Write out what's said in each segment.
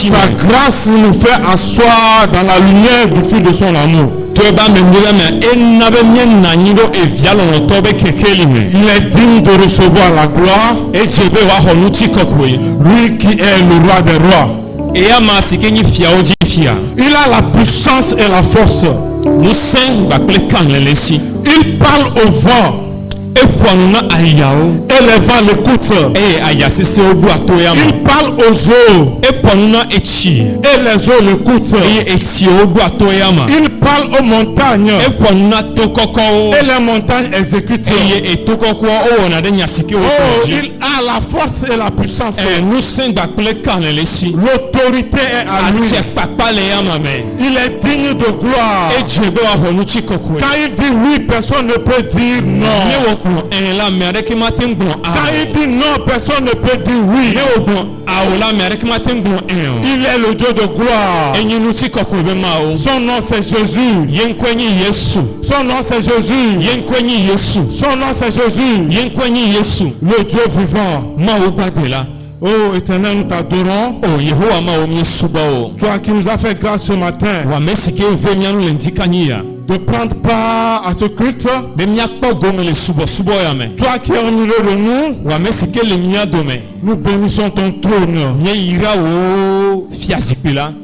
Sa grâce nous fait asseoir dans la lumière du feu de son amour. Il est digne de recevoir la gloire. Lui qui est le roi des rois. Il a la puissance et la force. Il parle au vent. Et les vents l'écoutent. Il parle aux eaux. Et les eaux l'écoutent. Il parle aux montagnes. Et les montagnes exécutent. Il a la force et la puissance. L'autorité est à lui. Il est digne de gloire. Quand il dit oui, personne ne peut dire non. Quand il dit non, personne ne peut dire oui. Il est le Dieu de gloire. Son nom c'est Jésus. Son nom c'est Jésus. Son nom c'est Jésus. Le Dieu vivant. Oh Éternel, nous t'adorons. Toi qui nous as fait grâce ce matin de prendre part à ce culte. Toi qui es au milieu de nous, nous bénissons ton trône.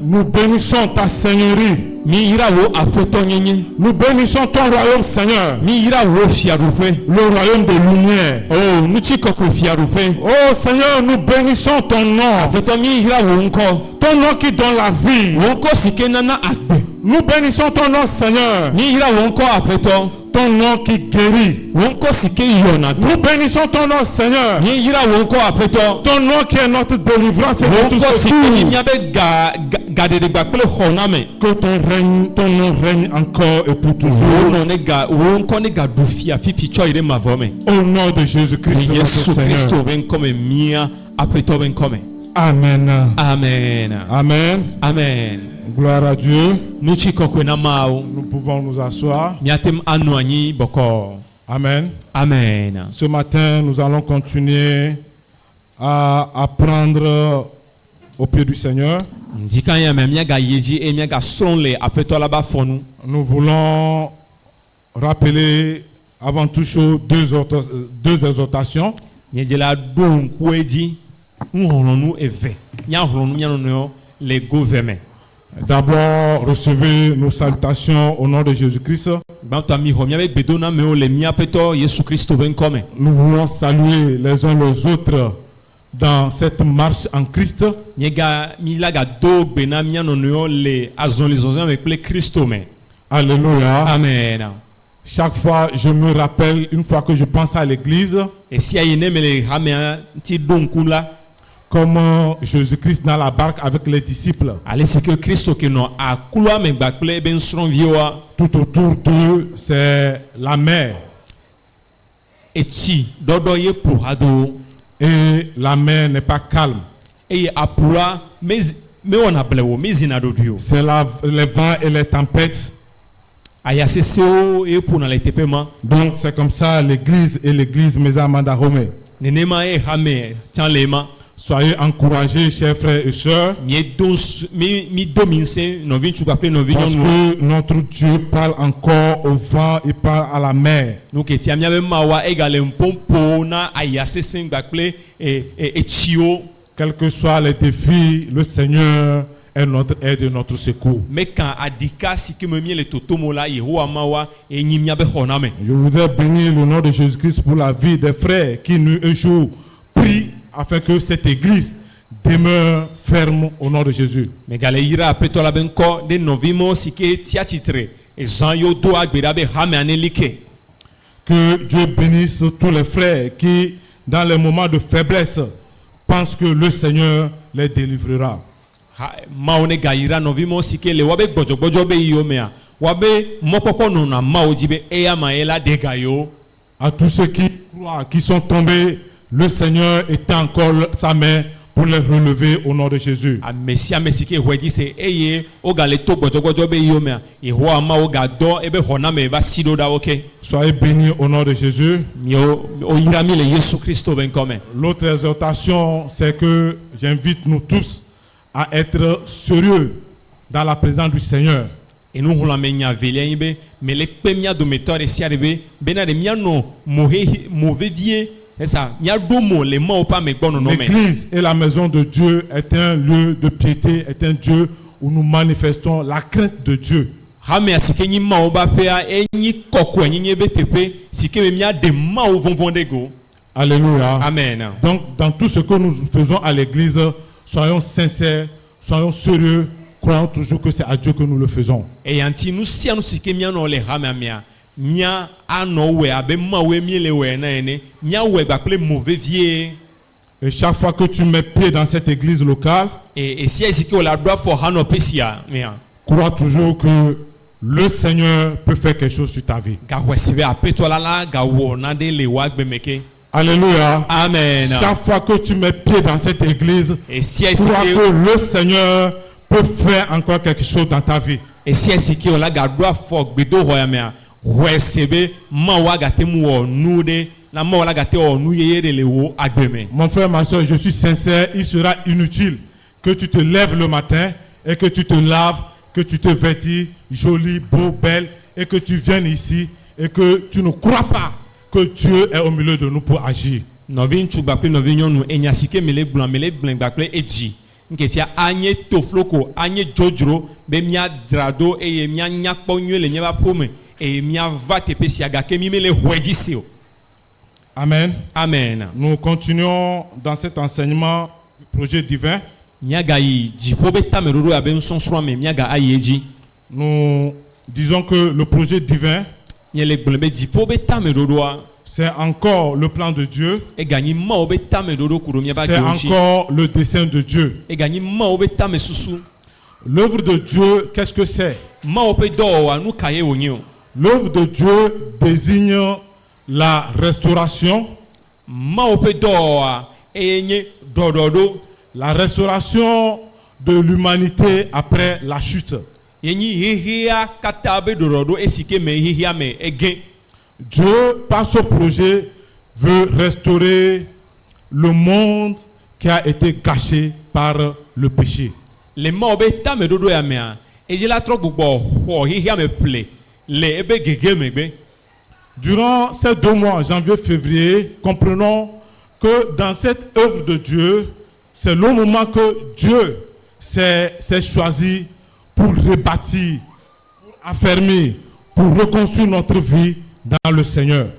Nous bénissons ta seigneurie. Nous bénissons ton royaume, Seigneur. Le royaume de lumière. Oh Seigneur, nous bénissons ton nom. Ton nom qui donne la vie. Nous bénissons ton nom, Seigneur. Ton nom qui guérit. Nous bénissons ton nom, Seigneur. Ton nom qui est notre délivrance et notre secours. Que ton nom règne encore et pour toujours. Au nom de Jésus-Christ, notre Seigneur. Amen. Amen. Amen. Amen. Gloire à Dieu. Nous pouvons nous asseoir. Amen. Amen. Ce matin, nous allons continuer à apprendre au pied du Seigneur. Nous voulons rappeler avant toute chose deux exhortations. D'abord, recevez nos salutations au nom de Jésus-Christ. Nous voulons saluer les uns les autres dans cette marche en Christ. Alléluia. Amen. Chaque fois, je me rappelle, une fois que je pense à l'église, comment Jésus-Christ dans la barque avec les disciples. Tout autour d'eux, c'est la mer. Et la mer n'est pas calme. C'est les vents et les tempêtes. Donc c'est comme ça l'église et l'église Maison Amanda Romé. Soyez encouragés, chers frères et sœurs. Parce que notre Dieu parle encore au vent et parle à la mer. Quels que soient les défis, le Seigneur est notre aide et notre secours. Je voudrais bénir le nom de Jésus-Christ pour la vie des frères qui nuit un jour prient afin que cette église demeure ferme au nom de Jésus. Que Dieu bénisse tous les frères qui, dans les moments de faiblesse, pensent que le Seigneur les délivrera. À tous ceux qui croient, qui sont tombés, le Seigneur étend encore sa main pour les relever au nom de Jésus. Soyez bénis au nom de Jésus. L'autre exhortation, c'est que j'invite nous tous à être sérieux dans la présence du Seigneur. Et nous voulons amener velia ibe, mais les premiers dometeurs et siarebe, benade miano mauvais vie, et ça, mia domo les mots pas mais bon non mais. L'église et la maison de Dieu est un lieu de piété, est un Dieu où nous manifestons la crainte de Dieu. Hame asike nyi ma oba pea enyi koko enyi betepe sike me mia de ma o vont vondego. Alléluia. Amen. Donc, dans tout ce que nous faisons à l'église, soyons sincères, soyons sérieux, croyons toujours que c'est à Dieu que nous le faisons. Et anti nous si anu sike mia no le hame mia ano we abe ma we mi le we na ene mia we ba ple mauvais vie. Et chaque fois que tu mets pied dans cette église locale, Et si sike o la droit for hano pesia mia. crois toujours que le Seigneur peut faire quelque chose sur ta vie. Ga wesibe apeto la ga wo na de le wa gbe meke. Alléluia. Amen. Chaque fois que tu mets pied dans cette église, Et si crois que le Seigneur peut faire encore quelque chose dans ta vie. Et si sike o la ga droit for gbedo hoya mea wesibe ma wa ga temu o nude na ma wa la ga te o nu yeye de le wo agbeme. Mon frère, ma soeur, je suis sincère, il sera inutile que tu te lèves le matin et que tu te laves, que tu te vêtis joli, beau, belle, et que tu viennes ici et que tu ne crois pas que Dieu est au milieu de nous pour agir. Novi ntsu gbakple novi nyɔnu enya sike mele gblẽ gbakple edzi nketia anye tofloko anye dzodzro be mia drado eye mia nyakpɔ nyuie le miaba ƒome eye mia va teƒe sia gake mi mele hoe dzi se o. Amen. Amen. Nous continuons dans cet enseignement du projet divin. Miaga yi dziƒo be tameɖoɖo abe nusɔsrɔ̃ me miaga ayi edzi. Nous disons que le projet divin, Miele gblẽ be dziƒo be tameɖoɖoa c'est encore le plan de Dieu, eganyi mawo be tameɖoɖo ku ɖo miaba c'est gbewo ŋuti. encore le dessein de Dieu. Eganyi mawo be tamesusu. L'œuvre de Dieu, qu'est-ce que c'est? Mawo ƒe dɔwɔwɔa nu ka ye wònye o. L'œuvre de Dieu désigne la restauration, Mawo ƒe dɔwɔwɔa eye nye ɖɔɖɔɖo. la restauration de l'humanité après la chute. Yenyi hehea kata be ɖɔɖɔɖo esi ke me hehea me ege. Dieu, par ce projet, veut restaurer le monde qui a été gâché par le péché. Le mawo be tameɖoɖo ya mea edzi la trɔ gbugbɔ xɔ hehea me ƒle le ebe gege megbe. Durant ces 2 mois, janvier, février, comprenons que dans cette œuvre de Dieu, c'est le moment que Dieu s'est choisi pour rebâtir, pour affermir, pour reconstruire notre vie dans le Seigneur.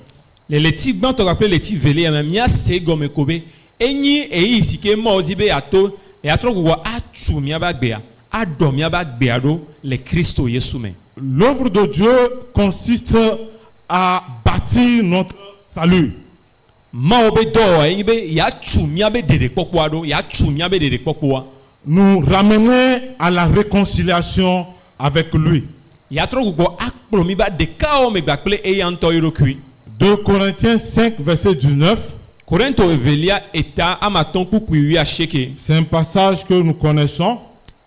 Le leti gbãtɔ gakple leti veli ya mea mia se gɔme ko be enyi eyi si ke mawo di be yato yatrɔ gbugbɔ atu miaba gbea aɖɔ miaba gbea ɖo le Kristo Yesu me. L'œuvre de Dieu consiste à bâtir notre salut. Mawo be dɔwɔwɔa enyi be yatu miabe ɖeɖekpɔkpɔa ɖo yatu miabe ɖeɖekpɔkpɔa. Nous ramener à la réconciliation avec lui. Yatrɔ gbugbɔ akplɔ mi ba ɖekawo me gbakple eya ŋutɔ yeɖokui. 2 Corinthiens 5, verset 19. Korinto evelia eta amatɔn kpukpui wi asieke. C'est un passage que nous connaissons.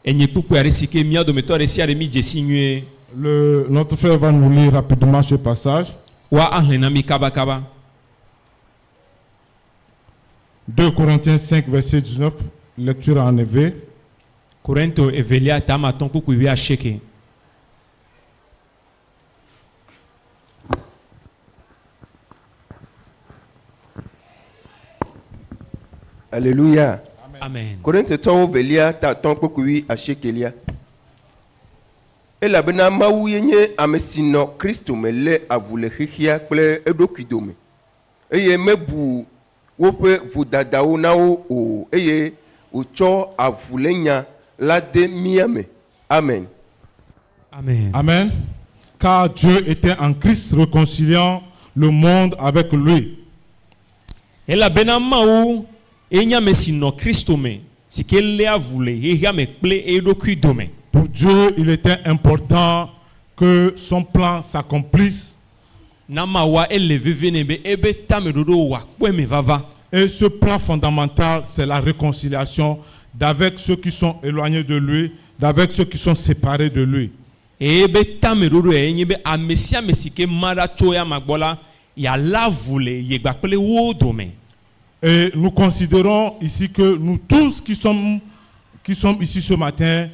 Enyi kpukpui aɖe si ke mia dometɔ aɖe sia aɖe mi dzesi nyuie. Notre frère va nous lire rapidement ce passage. Wa ahlẽ na mi kabakaba. 2 Corinthiens 5, verset 19, lecture en EV. Korinto evelia eta amatɔn kpukpui wi asieke. Alléluia. Amen. Korintetɔwo velia tatɔn kpokui asiekelia. Elabena Mawu ye nye ame si nɔ Kristo me lé avu le xexea kple eɖokui dome. Eye mebu woƒe vodadawo na wo o eye wòtsɔ avulenya la de mía me. Amen. Amen. Amen. Car Dieu était en Christ réconciliant le monde avec lui. Elabena Mawu enya me si nɔ Kristo me si ke lé avu le xexea me kple eɖokui dome. Pour Dieu, il était important que son plan s'accomplisse. Na mawa ele vevene be ebe tameɖoɖo wòakpɔe me vava. Et ce plan fondamental, c'est la réconciliation d'avec ceux qui sont éloignés de lui, d'avec ceux qui sont séparés de lui. Ebe tameɖoɖo ya enye be ame sia ame si ke ma ɖa tso ya ma gbɔ la yalé avu le ye gbakple wo dome. Et nous considérons ici que nous tous qui qui sommes ici ce matin,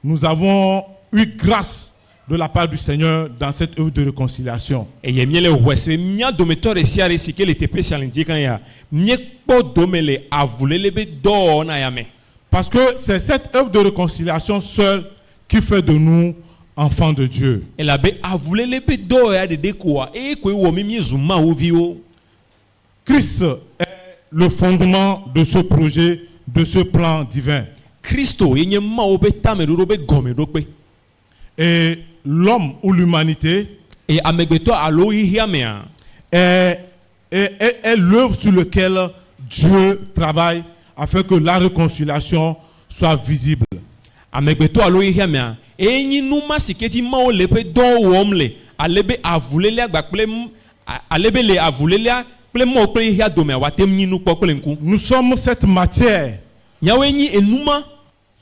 nous avons eu grâce de la part du Seigneur dans cette œuvre de réconciliation. eye miele wese mia dometɔ ɖe sia ɖe si ke le teƒe sia le ŋdi kan ya miekpɔ dome le avulele be dɔwɔna ya me. Parce que c'est cette œuvre de réconciliation seule qui fait de nous enfants de Dieu. Elabe avulele be dɔwɔ ya ɖeɖe koa eye koe wɔ mi miezu Mawu viwo. Christ est le fondement de ce projet, de ce plan divin. Kristo ye nye Mawu be tameɖoɖo be gɔmeɖokpe. Et l'homme ou l'humanité Eye amegbetɔ alo xixia mea est l'œuvre sur laquelle Dieu travaille afin que la réconciliation soit visible. amegbetɔ alo xixia mea eye nyi numa si ke dzi Mawu le ƒe dɔ wɔm le ale be avulelea gba kple ale be le avulelea kple Mawu kple xixia domea wate nyi nu kpɔ kple ŋku. Nous sommes cette matière Nyawoe nyi enuma.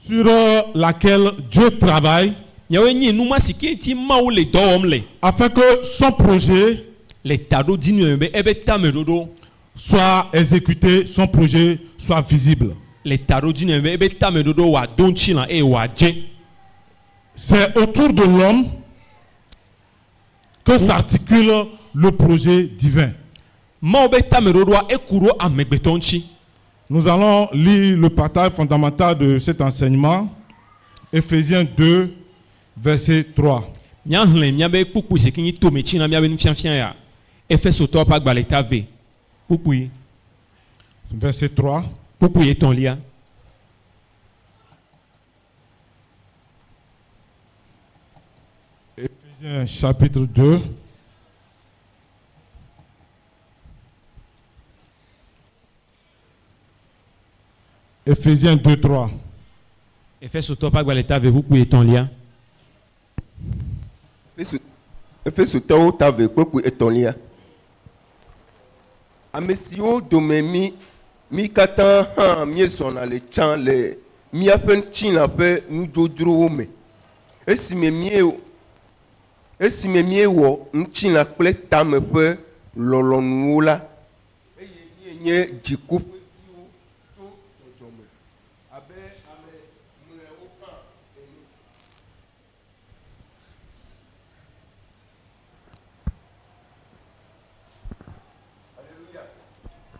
sur laquelle Dieu travaille Nyawoe nyi enuma si ke dzi Mawu le dɔ wɔm le afin que son projet le taɖodzinue be ebe tameɖoɖo soit exécuté, son projet soit visible. le taɖodzinue be ebe tameɖoɖo wòado ŋtsi la eye wòadze. C'est autour de l'homme que s'articule le projet divin. Mawu be tameɖoɖoa eku ɖo amegbetɔ ŋtsi. Nous allons lire le partage fondamental de cet enseignement, Éphésiens 2, verset 3. Míahlẽ míabe kpukpui si ke nyi tometsi na míabe nufiafia ya. Efesotɔwo ƒe agbalẽ ta ve. Kpukpui Verset 3. kpukpui etɔ̃lia. Éphésiens chapitre 2. Éphésiens 2, 3. Efesotɔwo ƒe agbalẽ ta ve kpukpui etɔ̃lia. Efesotɔwo ta ve kpekpe etɔ̃lia. Ame siwo dome mi katã hã míezɔna le tsã le míaƒe tsina ƒe nudzodzrowo me. Esime míewɔ ŋutsina kple tame ƒe lɔlɔ̃nuwo la, eye míenye dziku ƒe viwo tso dzɔdzɔme abe ame mlɔewo hã ene.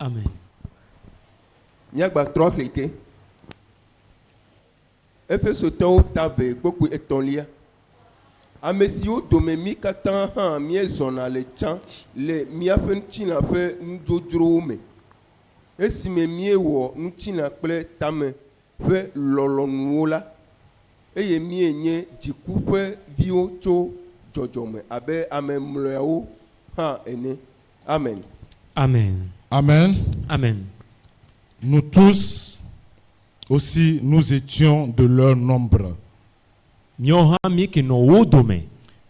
Amen. Míagba trɔ xlẽ ke. Efesotɔwo ta ve kpekpe etɔ̃lia. Ame siwo dome mi katã hã míezɔna le tsã le míaƒe ŋutsina ƒe nudzodzrowo me. Esime míewɔ ŋutsina kple tame ƒe lɔlɔ̃nuwo la, eye míenye dziku ƒe viwo tso dzɔdzɔme abe ame mlɔeawo hã ene. Amen. Amen. Amen. Amen. Nous tous aussi, nous étions de leur nombre. Míawo hã míekenɔ wo dome.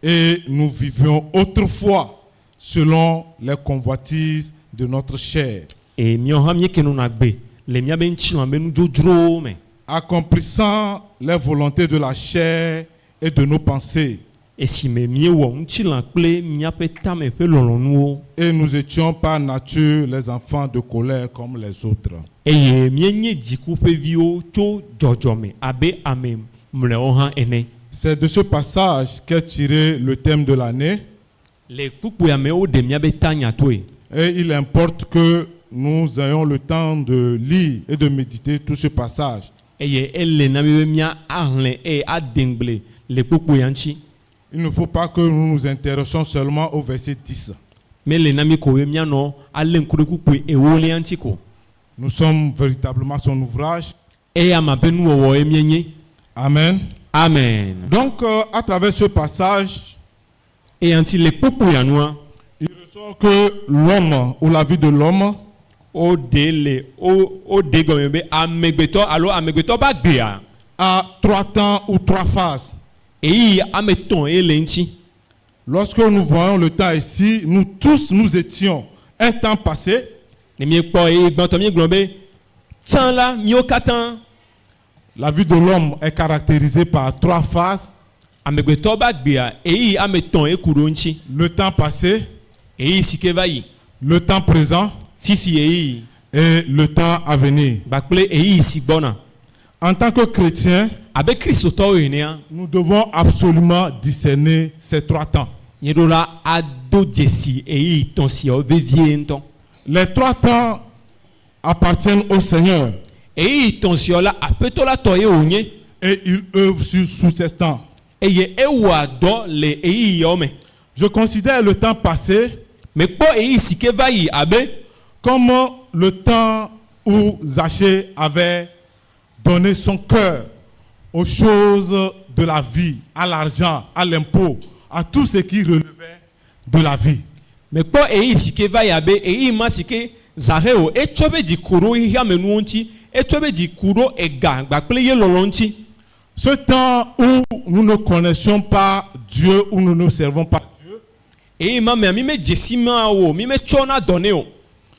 Et nous vivions autrefois selon les convoitises de notre chair, Eye míawo hã míekenɔna gbe le míabe ŋutilã be nudzodzrowo me. accomplissant les volontés de la chair et de nos pensées. Esime míewɔ ŋutilã kple míaƒe tame ƒe lɔlɔ̃nuwo. Et nous étions par nature les enfants de colère comme les autres. Eye míenye dziku ƒe viwo tso dzɔdzɔme abe ame mlɔewo hã ene. C'est de ce passage qu'est tiré le thème de l'année. Le kpukpuia me woɖe míabe ta nyatoe. Et il importe que nous ayons le temps de lire et de méditer tout ce passage. Eye ele na mi be mía ahlẽ eye adengble le kpukpuia ŋtsi. Il ne faut pas que nous nous intéressions seulement au verset 10. Mele na mi ko be míanɔ alé ŋku ɖe kpukpui ewolia ŋtsi ko. Nous sommes véritablement son ouvrage. Eya ma be nuwɔwɔ ye míenye. Amen. Amen. Donc, à travers ce passage, Eya ŋti le kpukpuia nua, il ressort que l'homme ou la vie de l'homme woɖe gɔme be amegbetɔ alo amegbetɔ ba gbea. a 3 temps ou 3 phases. Eyi ame etɔ̃ ye le ŋtsi. Lorsque nous voyons le temps ici, nous tous nous étions un temps passé, Ne míekpɔ eye gbãtɔ míegblɔ be tsã la míwo katã la vie de l'homme est caractérisée par 3 phases. amegbetɔ ba gbea eyi ame etɔ̃ ye ku ɖo ŋtsi. Le temps passé, Eyi si ke va yi, le temps présent fifi eyi et le temps à venir. gba kple eyi si gbɔna. En tant que chrétiens, abe kristotɔwo enea nous devons absolument discerner ces 3 temps. nye ɖo la ado dzesi eyi tɔn siawo vevie ŋutɔ. Les 3 temps appartiennent au Seigneur Eyi tɔn siawo la aƒetɔ la tɔ ye wònye et il œuvre sous ces temps. eye ewɔa dɔ le eyi yawo me. Je considère le temps passé Mekpɔ eyi si ke va yi abe comme le temps où Zachée avait donné son cœur aux choses de la vie, à l'argent, à l'impôt, à tout ce qui relevait de la vie. mekpɔ eyi si ke va yi abe eyi ma si ke Zaheo etsɔ be dziku ɖo xexeamenuwo ŋuti, etsɔ be dziku ɖo ega gbakple ye lɔlɔ ŋuti. Ce temps où nous ne connaissions pas Dieu, où nous ne servons pas Dieu. Eyi ma mea mi me dzesi ma o, mi me tsɔna dɔ ne o.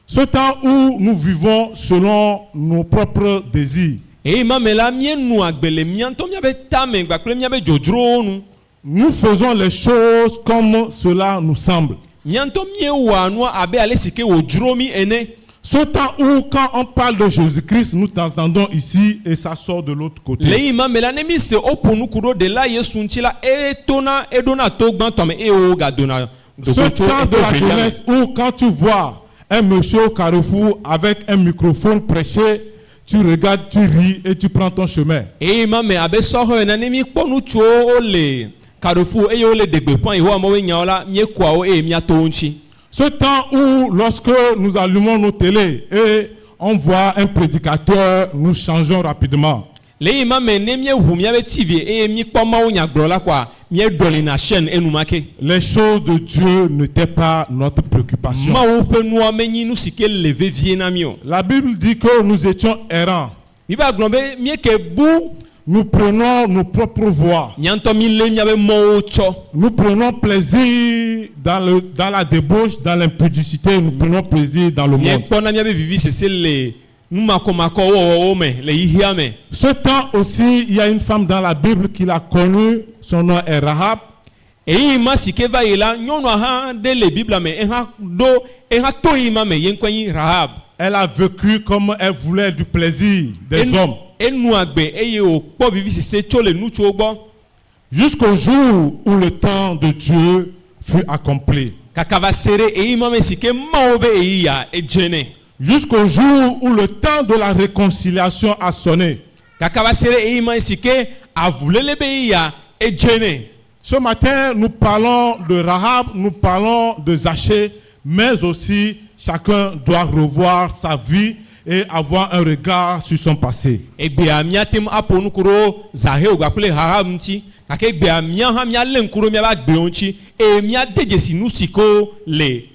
Ce temps où nous vivons selon nos propres désirs. Eyi ma me la mienu agbe le mia ŋutɔ miabe tame gbakple miabe dzodzrowo nu. Nous faisons les choses comme cela nous semble. Mia ŋutɔ miewɔa nua abe ale si ke wòdzro mi ene. Ce temps où, quand on parle de Jésus-Christ, nous t'entendons ici et ça sort de l'autre côté. Le yi ma me la ne mi se woƒo nuku ɖo de la Yesu ŋuti la etona eɖona to gbãtɔ me eye wo gadona Ce temps de la jeunesse où, quand tu vois un monsieur au carrefour avec un microphone prêcher, tu regardes, tu ris et tu prends ton chemin. Eyi ma me abe sɔhɔ ene ne mi kpɔ ŋutsuwo wole Carrefour eye wole degbeƒã yehowa mawo nyawo la míekɔa wo eye míato wo ŋuti. Ce temps où, lorsque nous allumons nos télés et on voit un prédicateur, nous changeons rapidement. Le yi ma me ne míeʋu míabe TV eye míekpɔ mawo nyagblɔla koa míeɖɔlina chaîne enumake. Les choses de Dieu n'étaient pas notre préoccupation. Mawo ƒe nua menyi nu si ke le vevie na mí o. La Bible dit que nous étions errants. Mi ba gblɔ be míeke bu. Nous prenons nos propres voies. Mía ŋutɔ mi lé míabe mɔwo tsɔ. Nous prenons plaisir dans la débauche, dans l'impudicité. Nous prenons plaisir dans le monde. Míekpɔna míabe vivisese le numakɔmakɔ wɔwɔwo me le yihia me. Ce temps aussi, il y a une femme dans la Bible qui l'a connue. Son nom est Rahab. Eyi ma si ke va yi la nyɔnua hã ɖe le Biblia me eha to yi ma me ye ŋkɔe nyi Rahab. Elle a vécu comme elle voulait du plaisir des hommes. Enu agbe eye wòkpɔ vivisese tso le nutsuwo gbɔ. Jusqu'au jour où le temps de Dieu fut accompli. Kaka va se ɖe eyi ma me si ke Mawu be eyi ya edze nɛ. Jusqu'au jour où le temps de la réconciliation a sonné. Kaka va se ɖe eyi ma si ke avulele be eyi ya edze nɛ. Ce matin, nous parlons de Rahab, nous parlons de Zachée, mais aussi chacun doit revoir sa vie et avoir un regard sur son passé. Egbea míatem aƒo nuku ɖo Zaheo gbakple Rahab ŋuti, gake egbea mía hã míalé ŋku ɖo míabe agbewo ŋuti eye míade dzesi nu si ko le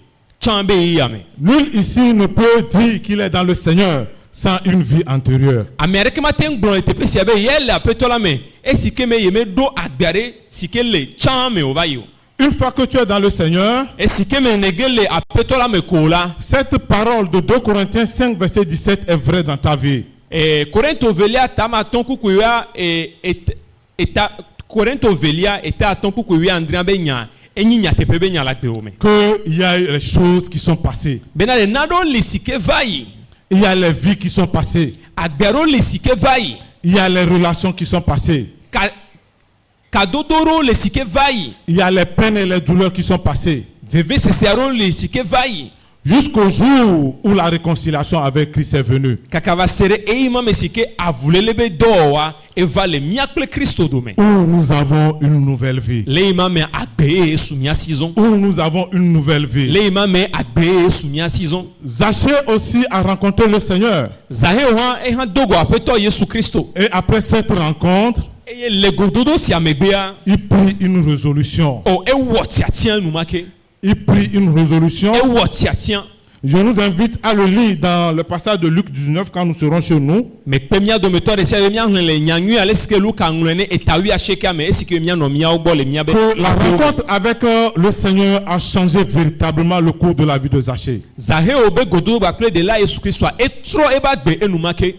tsã be eya me. Nul ici ne peut dire qu'il est dans le Seigneur sans une vie antérieure. Ame aɖeke mate ŋu gblɔ le teƒe sia be ye le aƒetɔ la me esi ke me ye me ɖo agbe aɖe si ke le tsã me wòva yi o. Une fois que tu es dans le Seigneur, Esi ke me nege le aƒetɔ la me ko la. cette parole de 2 Corinthiens 5 verset 17 est vraie dans ta vie. Korinto velia tama atɔn kuku wia Korinto velia eta atɔn kuku wia andrea be nya enyi nyateƒe be nya la gbe wo me. Qu'il y a les choses qui sont passées. Bena le naɖewo li si ke va yi. Il y a les vies qui sont passées. Agbe aɖewo li si ke va yi. Il y a les relations qui sont passées. Kadodo ɖewo le si ke va yi. Il y a les peines et les douleurs qui sont passées. Vevesese aɖewo li si ke va yi. Jusqu'au jour où la réconciliation avec Christ est venue. Kaka va se ɖe eyi ma me si ke avulele be dɔwɔwa eva le mía kple Kristo dome. Où nous avons une nouvelle vie. Le yi ma me agbe ye su mía si zɔn. Où nous avons une nouvelle vie. Le yi ma me agbe ye su mía si zɔn. Zachée aussi a rencontré le Seigneur. Zaheo hã ehã dogo aƒetɔ Yesu Kristo. Et après cette rencontre, Eye le gododo sia megbea. il prit une résolution. O ewɔ tiatia enumake. Il prit une résolution. Ewɔ tiatia. Je nous invite à le lire dans le passage de Luc 19 quand nous serons chez nous. Mekpe mía dometɔ ɖe sia ɖe míaxlẽ le nyanyui ale si ke Luka ŋlɔe ne etawui asiekea me esi ke míanɔ míawo gbɔ le míabe. Que la rencontre avec le Seigneur a changé véritablement le cours de la vie de Zachée. Zaheo be gododo gbakple ɖela Yesu Kristoa etrɔ ebe agbe enumake.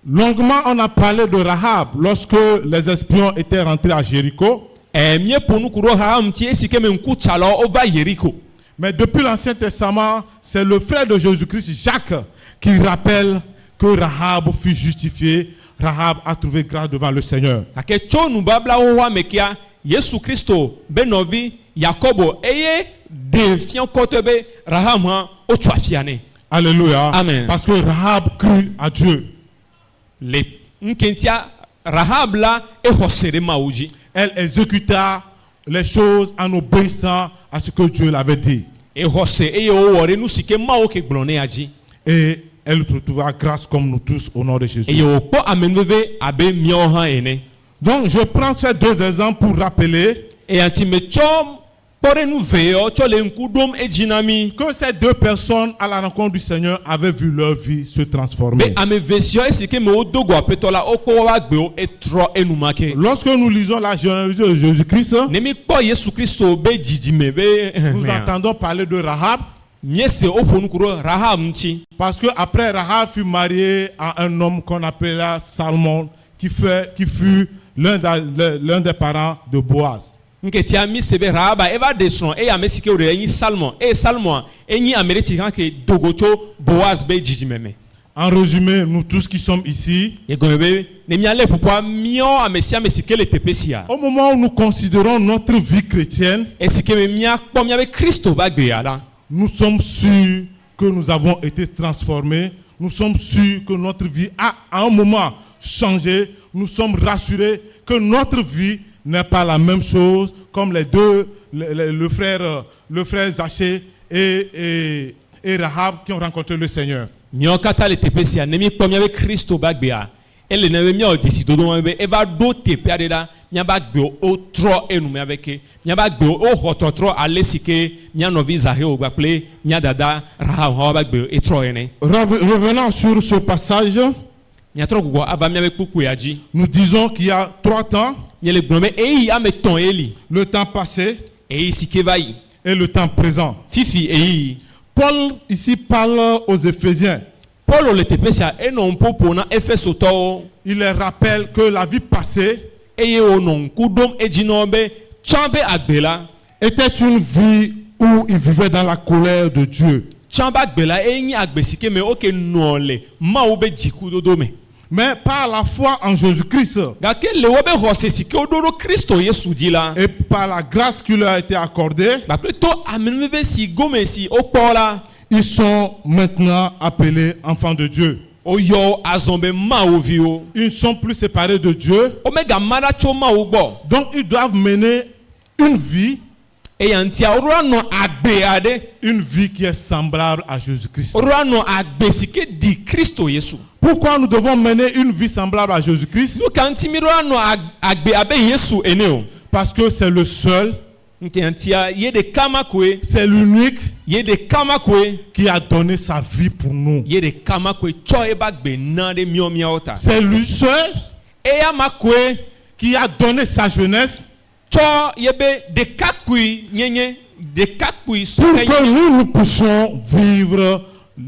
Longuement, on a parlé de Rahab lorsque les espions étaient rentrés à Jéricho. Míeƒo nuku ɖo Rahab ŋuti esi ke me ŋkutsalawo wova Yeriko. Mais depuis l'Ancien Testament, c'est le frère de Jésus-Christ, Jacques, qui rappelle que Rahab fut justifié Rahab a trouvé grâce devant le Seigneur. gake tso nubablawo wa me kia Yesu Kristo be nɔvi Yakobo eye de fiankɔtɔ be Rahab hã o tso afia nɛ. Alléluia. Amen. Parce que Rahab crut à Dieu. Le nkentia Rahab la exɔ se ɖe Mawu dzi. Elle exécuta les choses en obéissant à ce que Dieu l'avait dit. Exɔ se eye wowɔ ɖe nu si ke Mawu ke gblɔ nɛ ya dzi. Et elle retrouvera grâce comme nous tous au nom de Jésus. Eye wòkpɔ amenuveve abe miawo hã ene. Donc je prends ces deux exemples pour rappeler Eya ŋuti metsɔ kpɔ ɖe nu veyawo tsɔ le ŋku ɖom edzi na mi. que ces deux personnes à la rencontre du Seigneur avaient vu leur vie se Be transformer. ame ve siawo esi ke me wodo go aƒetɔ la wokpɔ woƒe agbewo etrɔ enumake. Lorsque nous lisons la généalogie de Jésus-Christ, Ne mi kpɔ Yesu Kristo be dzidzime be nous entendons parler de Rahab miese woƒo nuku ɖo Rahab ŋuti. parce que après Rahab fut mariée à un homme qu'on appela Salmon qui fut l'un des parents de Boaz. Nketia mi se be Rahaba eva de srɔ̃ eye ame si ke wòle enyi Salmon eye Salmon enyi ame ɖe si hã ke dogo tso Boaz be dzidzime me. En résumé, nous tous qui sommes ici, Egɔme be ne mialé ƒoƒoa miawo ame sia ame si ke le teƒe sia. au moment où nous considérons notre vie chrétienne, Esi ke me miakpɔ miabe Kristo be agbea la. nous sommes sûrs que nous avons été transformés. Nous sommes sûrs que notre vie a à un moment changé. Nous sommes rassurés que notre vie n'est pas la même chose comme le frère Zaché et Rahab qui ont rencontré le Seigneur. Miawo katã le teƒe sia ne mi kpɔ miabe Kristo be agbea ele ne be miawɔ dzesi dodo me be eva ɖo teƒe aɖe ɖa miabe agbewo wotrɔ enume be ke miabe agbewo woxɔ tɔtrɔ ale si ke mia nɔvi Zahewo kpakple mia dada Rahab hã wobe agbewo etrɔ ene. Revenant sur ce passage, Miatrɔ gugɔ ava miabe kpukpu ya dzi. nous disons qu'il y a 3 temps, Nye le gblɔm be eyi ame etɔ̃ ye li. le temps passé Eyi si ke va yi. et le temps présent. Fifi eyi. Paul ici parle aux Éphésiens. Paulo le teƒe sia enɔ ŋuƒoƒo na Efesotɔwo Il les rappelle que la vie passée eye wònɔ ŋku ɖom edzi na wo be tsã be agbe la. était une vie où il vivait dans la colère de Dieu. Tsã be agbe la enye agbe si ke me woke nɔ le Mawu be dzikudodo me. Mais par la foi en Jésus-Christ Gake le wobe xɔse si ke woɖo ɖo Kristo Yesu dzi la. et par la grâce qui leur a été accordée, Kpakple to amenuveve si gome si wokpɔ la. ils sont maintenant appelés enfants de Dieu. Woyɔ wo azɔ be Mawu viwo. Ils ne sont plus séparés de Dieu. Womegama ɖa tso Mawu gbɔ. Donc ils doivent mener une vie Eya ŋutia woɖo anɔ agbe aɖe. une vie qui est semblable à Jésus-Christ. Woɖo anɔ agbe si ke ɖi Kristo Yesu. Pourquoi nous devons mener une vie semblable à Jésus-Christ? Nu ka ŋuti mi ɖo anɔ agbe abe Yesu ene o. Parce que c'est le seul, Nke ŋutia ye ɖeka ma koe. c'est l'unique Ye ɖeka ma koe. qui a donné sa vie pour nous. Ye ɖeka ma koe tsɔ ebe agbe na ɖe miawo ta. C'est lui seul Eya ma koe qui a donné sa jeunesse tsɔ yebe ɖekakpui nyenye ɖekakpui pour sɔkɛ que nous puissions vivre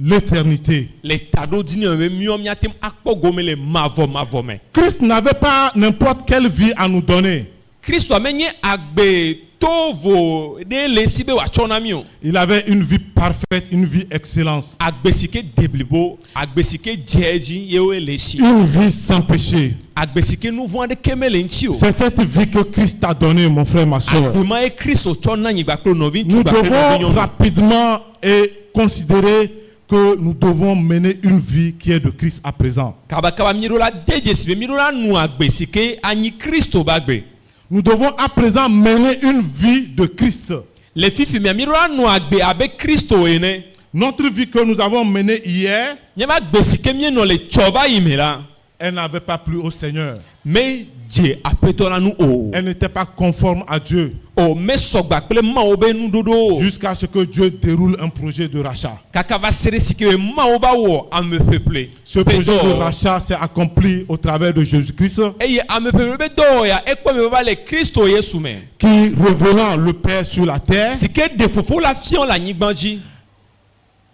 l'éternité. le taɖodzi ne be miawo miate ŋu akpɔ gome le mavɔ me. Christ n'avait pas n'importe quelle vie à nous donner. Kristo menye agbe tovo ɖe le si be wòatsɔ na mi o. Il avait une vie parfaite, une vie excellence. Agbe si ke de blibo, agbe si ke dze edzi ye wo le si. Une vie sans péché. Agbe si ke nu vɔ̃ aɖeke mele ŋuti o. C'est cette vie que Christ t'a donnée, mon frère, ma soeur. Agbe ma ye Kristo tsɔ na nyigba kple nɔvi ŋutsu Nous kpakple nɔvi devons nyɔnu. rapidement et considérer que nous devons mener une vie qui est de Christ à présent. Kabakaba mi ɖo la de dzesi be mi ɖo la nu agbe si ke anyi Kristo be agbe. Nous devons à présent mener une vie de Christ. Le fifi mia mi ɖo la nu agbe abe Kristo ene. Notre vie que nous avons menée hier, Míabe agbe si ke mienɔ le tsɔ va yi me la. elle n'avait pas plu au Seigneur. Me dze aƒetɔ la nu o. Elle n'était pas conforme à Dieu. O me sɔgba kple Mawu be nuɖoɖo o. Jusqu'à ce que Dieu déroule un projet de rachat. Kaka va se ɖe si ke Mawu va wɔ ame ƒeƒle. Ce projet de rachat s'est accompli au travers de Jésus-Christ, Eye ame ƒeƒle be dɔwɔya ekpɔ me va le Kristo Yesu me. qui, revenant le Père sur la terre, Si ke de fofo la fiɔ le anyigba dzi.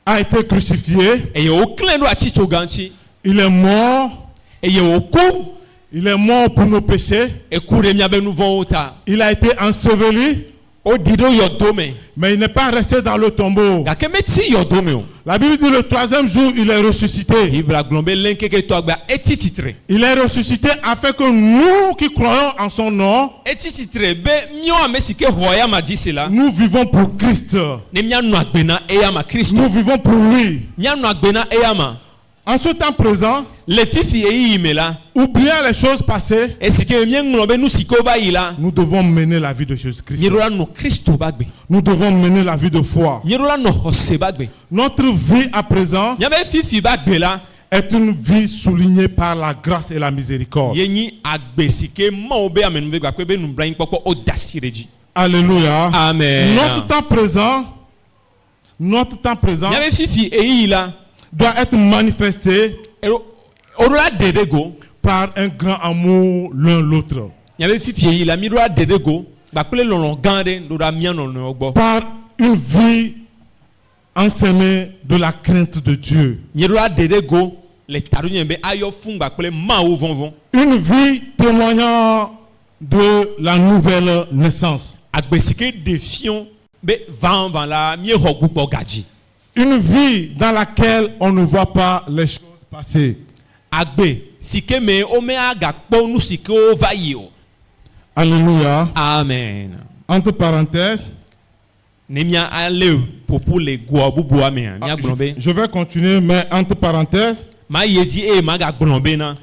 a été crucifié. Eye woklẽ ɖo atitsoga ŋuti. Il est mort. Eye woku. Il est mort pour nos péchés. Eku ɖe miabe nu vɔ̃wo ta. Il a été enseveli. odido yɔdome. Mais il n'est pas resté dans le tombeau. Gake meti yɔdome o. La Bible dit le troisième jour, il est ressuscité. Bibla gblɔ be lenkeke tɔ agba eti tsitre. Il est ressuscité afin que nous qui croyons en son nom, Eti tsitre be míɔ ame si ke xɔ eya ma dzi si la. nous vivons pour Christ. Ne míanɔ agbe na eya ma Kristo. Nous vivons pour lui. Míanɔ agbe na eya ma. En ce temps présent, Le fifi eyi me la. oubliant les choses passées, Esi ke míeŋlɔ be nu si ke va yi la. nous devons mener la vie de Jésus-Christ. Míeɖo la nɔ Kristo ba gbe. Nous devons mener la vie de foi. Míeɖo la nɔ xɔse ba gbe. Notre vie à présent Míabe fifi ba gbe la. est une vie soulignée par la grâce et la miséricorde. Ye nyi agbe si ke Mawu be amenuve gba kpe be nublanuikpɔkpɔ o da si ɖe dzi. Alléluia. Amen. Notre temps présent Míabe fifi eyi la. doit être manifesté Oɖo la ɖeɖe go. par un grand amour l'un l'autre, Míabe fifi eyi la míeɖo la ɖeɖe go. Gbakple lɔlɔ gã aɖe ɖo ɖa mía nɔnɔewo gbɔ. par une vie ensemée de la crainte de Dieu, Míeɖo la ɖeɖe go le taɖonye be ayɔ fún gbakple Mawu vɔvɔ̃. une vie témoignant de la nouvelle naissance, Agbe si ke ɖe fiɔ be vãvã la míexɔ gbugbɔ gadzi. une vie dans laquelle on ne voit pas les choses passer. Agbe si ke me wome agakpɔ nu si ke wo va yi o. Alléluia. Amen. Entre parenthèses, Ne mía ale ƒoƒu le goa bubua mea míagblɔ be je vais continuer, mais entre parenthèses, ma yi edzi eye magagblɔ be na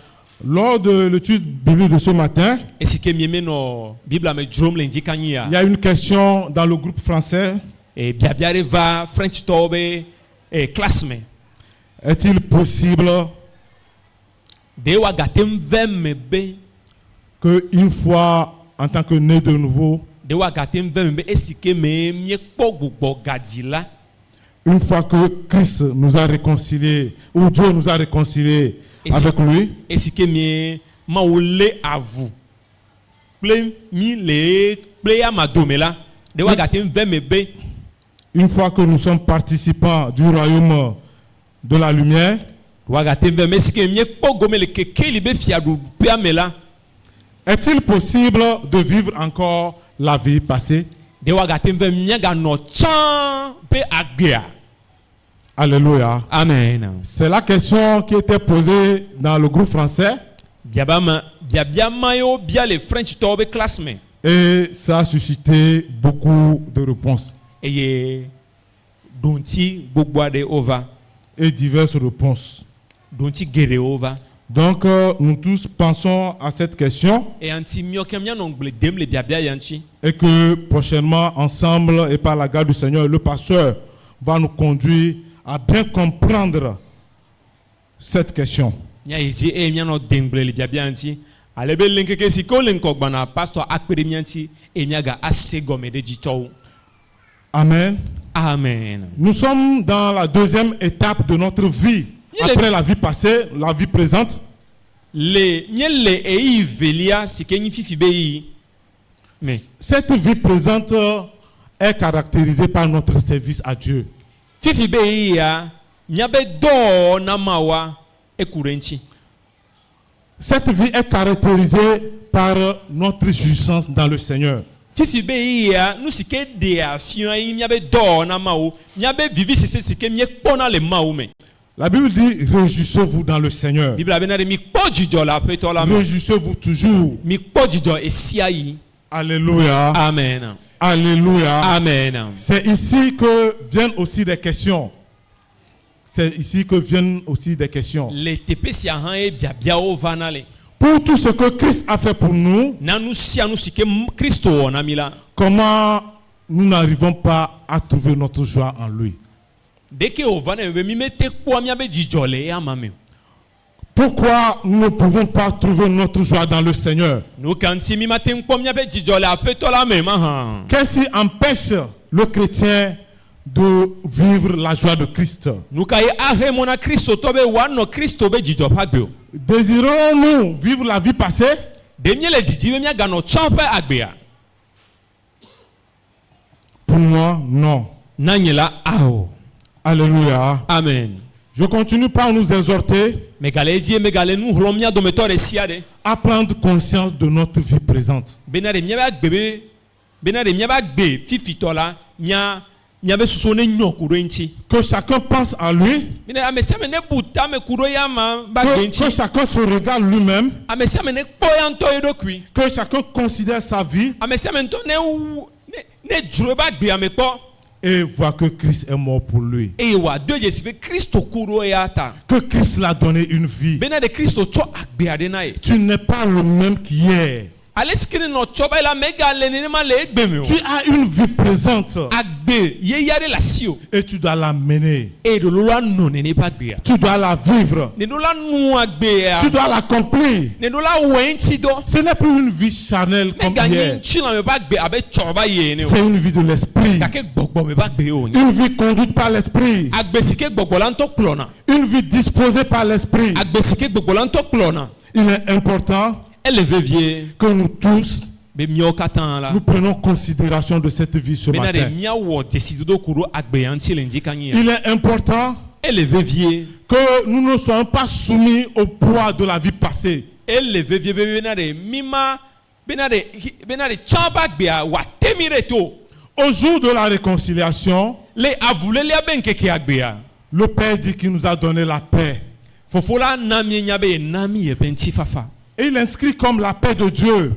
lors de l'étude biblique de ce matin, esi ke míemenɔ bibla me dzrom le ŋdzi kanyi ya il y a une question dans le groupe français. biabia ɖe va Frenchtɔwo be classe me Est-il possible ɖe woagate ŋu ve me be qu'une fois, en tant que né de nouveau, ɖe woagate ŋu ve me be esi ke me míekpɔ gbugbɔ gadzi la une fois que Christ nous a réconciliés, ou Dieu nous a réconciliés Et si- avec lui, esi ke mie Mawu lé avu kple mi le kple amadome la ɖe woagate ŋu ve me be une fois que nous sommes participants du royaume de la lumière, woagate ŋu ve me esi ke míekpɔ gome le kekeli be fiaɖuƒea me la est-il possible de vivre encore la vie passée? ɖe woagate ŋu ve míaganɔ tsã be agbea. Alléluia. Amen. C'est la question qui était posée dans le groupe français Biabia ma yo bia le French tɔwo be classe me et ça a suscité beaucoup de réponses eye donti gbogbo aɖe wova et diverses réponses. donti geɖewo va Donc nous tous pensons à cette question eya ŋuti míɔ ke míanɔ gble dem le biabia ya ŋuti et que prochainement, ensemble et par la grâce du Seigneur, le pasteur va nous conduire à bien comprendre cette question. míayi dzi eye míanɔ dem gble le biabia ŋuti ale be le ŋkeke si ke wo le ŋkɔ gbana pastor akpe ɖe mía ŋuti eye míaga ase gɔme ɖe dzitsɔwo. Amen. Amen. Nous sommes dans la deuxième étape de notre vie. Après la vie passée, la vie présente. Le míele eyi velia si ke nyi fifi be yi me Cette vie présente est caractérisée par notre service à Dieu. fifi be yi ya míabe dɔwɔna mawa eku ɖe ŋuti. Cette vie est caractérisée par notre jouissance dans le Seigneur. Fifi be yi ya nu si ke ɖe afiã yi míabe dɔwɔna mawo míabe vivisese si ke míekpɔna le mawo me. La Bible dit réjouissez-vous dans le Seigneur. Bibla bena ɖe mikpɔ dzidzɔ le aƒetɔ la me. Réjouissez-vous toujours. Mikpɔ dzidzɔ esia yi. Alléluia. Amen. Alléluia. Amen. C'est ici que viennent aussi des questions. C'est ici que viennent aussi des questions. Le teƒe sia hã ye biabiawo vana le. Pour tout ce que Christ a fait pour nous, Na nu sia nu si ke Kristo wɔ na mi la. comment nous n'arrivons pas à trouver notre joie en lui? Ɖeke wòva ne be mi mete kpɔa míabe dzidzɔ le eya ma me o. Pourquoi nous ne pouvons pas trouver notre joie dans le Seigneur? Nu ka ŋuti mi mate ŋu kpɔ míabe dzidzɔ le aƒetɔ la me mahã. Qu'est-ce qui empêche le chrétien de vivre la joie de Christ? Nu ka ye ahe mɔ na kristotɔ be wòanɔ Kristo be dzidzɔ ƒe agbe o. Désirons-nous vivre la vie passée? Ɖe míele didi be míaganɔ tsã ƒe agbea. Pour moi, non. Na nye la awo. Alléluia. Amen. Je continue par nous exhorter Megale edie megale nu hlɔm mía dometɔ ɖe sia ɖe. à prendre conscience de notre vie présente. Bena ɖe míabe agbe be bena de miaba gbe fifitɔ la miabe susu ne nyɔ kuɖo ŋuti. Que chacun pense à lui. bena ame sia ame ne bu ta me kuɖo ya ma ba gbe Que ŋuti. chacun se regarde lui-même. ame sia ame ne kpɔ ya ŋutɔ ye ɖokui. Que chacun considère sa vie ame sia ame ŋutɔ ne dzro eba gbe ame kpɔ. et voit que Christ est mort pour lui. eye wòado dzesi be Kristo kuɖo ya ta. Que Christ l'a donné une vie. bena de Kristo tsɔ agbe aɖe na ye. Tu n'es pas le même qu'hier. ale sike ne nɔ tsɔ ba yi la mega le nenema le egbe me o. Tu as une vie présente agbe yeya ɖe le asi o. et tu dois la mener. eye ɖolo la nɔ nene ƒe agbea. Tu dois la vivre. neno la nu agbea. Tu dois l'accomplir. neno la wɔe ŋuti dɔ. Ce n'est plus une vie charnelle comme mega nye hier. ŋuti la me ƒe agbe abe tsɔ ba yi ene o. C'est une vie de l'esprit. gake gbɔgbɔ me ƒe agbe o. Une vie conduite par l'esprit. agbe si ke gbɔgbɔ la ŋutɔ kplɔna. Une vie disposée par l'esprit. agbe si ke gbɔgbɔ la ŋutɔ kplɔna. Il est important ele vevie que nous tous, be miawo katã la. nous prenons considération de cette vie ce bena de matin. miawɔ dzesidodo ku ɖo agbea ŋuti le ŋdi kanyi ya. Il est important ele vevie. que nous ne soyons pas soumis au poids de la vie passée. ele vevie be bena de mima bena de tsã ba agbea wa temi ɖe to. Au jour de la réconciliation, le avulélia be ŋkeke agbea. le Père dit qu'il nous a donné la paix. fofo la na mienya be ye na mi yeƒe ŋutifafa. Et il inscrit comme la paix de Dieu.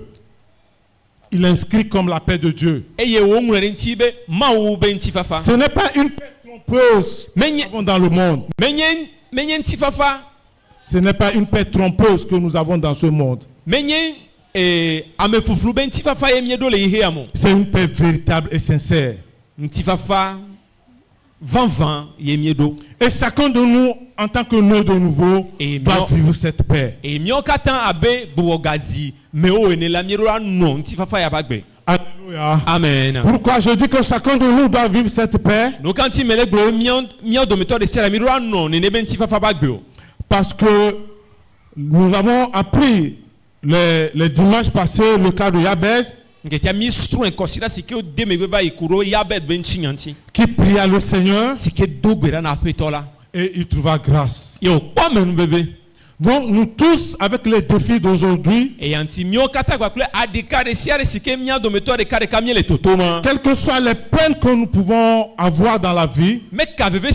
Il inscrit comme la paix de Dieu. eye woŋlɔ ɖe ŋuti be mawu be ŋutifafa. Ce n'est pas une paix trompeuse que nous avons dans le monde. menye ŋutifafa. Ce n'est pas une paix trompeuse que nous avons dans ce monde. menye ame fufulu be ŋutifafa ye mieɖo le yihea mo. C'est une paix véritable et sincère. ŋutifafa vãvã ye mieɖo. Et chacun de nous, en tant que né de nouveau, Et doit mieux- vivre cette paix. eye miawo katã abe bubɔgadzi mewo ene la mieɖo la nɔ ŋutifafa ya ƒe agbe. Alléluia. amen. Pourquoi je dis que chacun de nous doit vivre cette paix? no kanti mele gblɔ miawo dometɔ de sia la mieɖo la nɔ nene be ŋutifafa ƒe agbe o. Parce que nous avons appris les dimanches passés le cas de Jabez nketia mi srɔ̃ kɔsi la si ke wode megbe va yi ku ɖo Yabed be ŋutinya ŋuti. qui pria le Seigneur si ke do gbe ɖa na aƒetɔ la. et il trouva grâce. ye wòkpɔ amenuveve. Donc nous tous, avec les défis d'aujourd'hui, eya ŋuti miawo katã gba kple aɖeka ɖe sia ɖe si ke mía dometɔ ɖeka mí le toto ma. quelles que soient les peines que nous pouvons avoir dans la vie, meka veve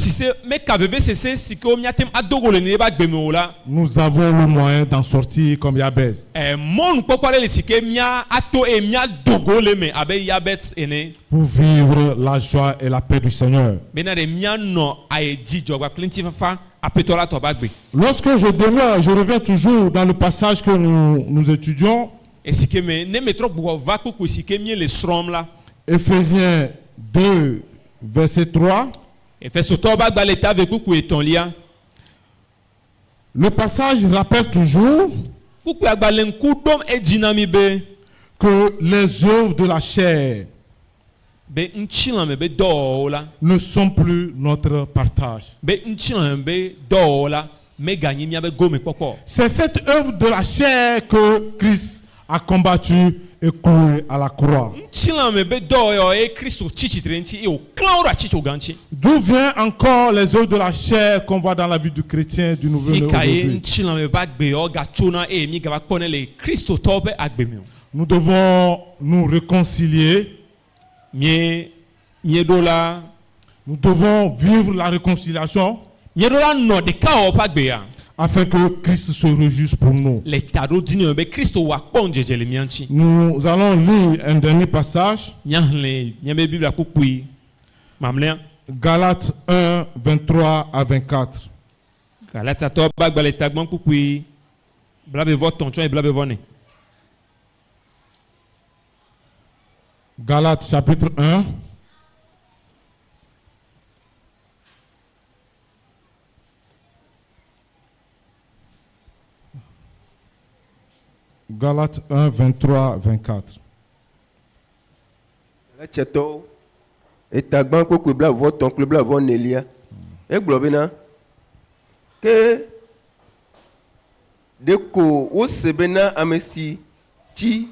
sese si ke wo míatem adogo le nene be agbe me o la. nous avons le moyen d'en sortir comme Jabez. mɔnukpɔkpɔ ɖe le si ke mía ato eye mía dogo le me abe Yabet ene. Pour vivre la joie et la paix du Seigneur. bena ɖe míanɔ aye dzidzɔ kpakple ŋutifafa aƒetɔ la tɔ be agbe. Lorsque je demeure, je reviens toujours dans le passage que nous étudions, esi ke me ne metrɔ gbɔgbɔ va kpokpo si ke mí le srɔ̃m la. Éphésiens 2, verset 3. Efesotɔwo be agbalẽ ta ve kpokpo etɔ̃lia. Le passage rappelle toujours kpokpo agbalẽ ŋku ɖom edzi na mi be que les œuvres de la chair ŋutilãme be dɔwɔwɔ la. ne sont plus notre partage. be ŋutilãme be dɔwɔwɔ la meganyi míabe gome kpɔkpɔ. C'est cette œuvre de la chair que Christ a combattu et cloué à la croix. ŋutilãme be dɔwɔwɔ ye Kristo tsi tsitre ŋuti eye wòklã wo ɖe atsitsoga ŋuti. D'où vient encore les œuvres de la chair qu'on voit dans la vie du chrétien du nouveau fika ye aujourd'hui. ŋutilãme be agbeyɔ gatsona eye mi gava kpɔnɛ le kristotɔwo ƒe agbe me o. Nous devons nous réconcilier. mieɖo la Nous devons vivre la réconciliation mieɖo la nɔ ɖekawɔwɔ ƒe agbea afin que Christ se réjouisse pour nous. le taɖodzinɛ me be Kristo wòakpɔ ŋudzedze le mía ŋuti. Nous allons lire un dernier passage, míahlẽ míabe biblia kpukpui mamlɛa. Galates 1, 23 à 24. Galatatɔwo ƒe agbalẽ tagbã kpukpui blaeve-vɔ-tɔ̃ tsɔ yi blaeve-vɔ-ne. Galates chapitre 1. Galates 1, 23, 24. Galatiatɔwo etagbã kpokpo blaevɔ-tɔ̃ kple blaevɔ-nelia. Egblɔ bena ke ɖeko wose bena ame si tsi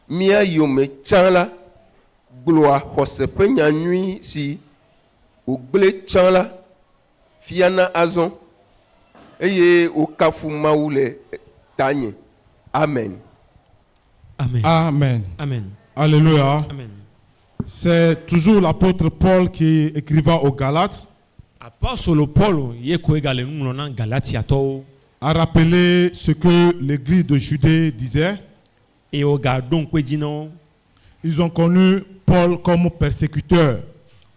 mía yome tsã la gblɔa xɔse ƒe nyanyui si wògblẽ tsã la fiana azɔ eye wòkafu Mawu le tanye. Amen. Amen. Amen. Amen. Alléluia. Amen. C'est toujours l'apôtre Paul qui écrivant aux Galates Apostolo Paul ye ko egale nulo na Galatia to a rappelé ce que l'église de Judée disait. e o ga don kwe jino Ils ont connu Paul comme persécuteur.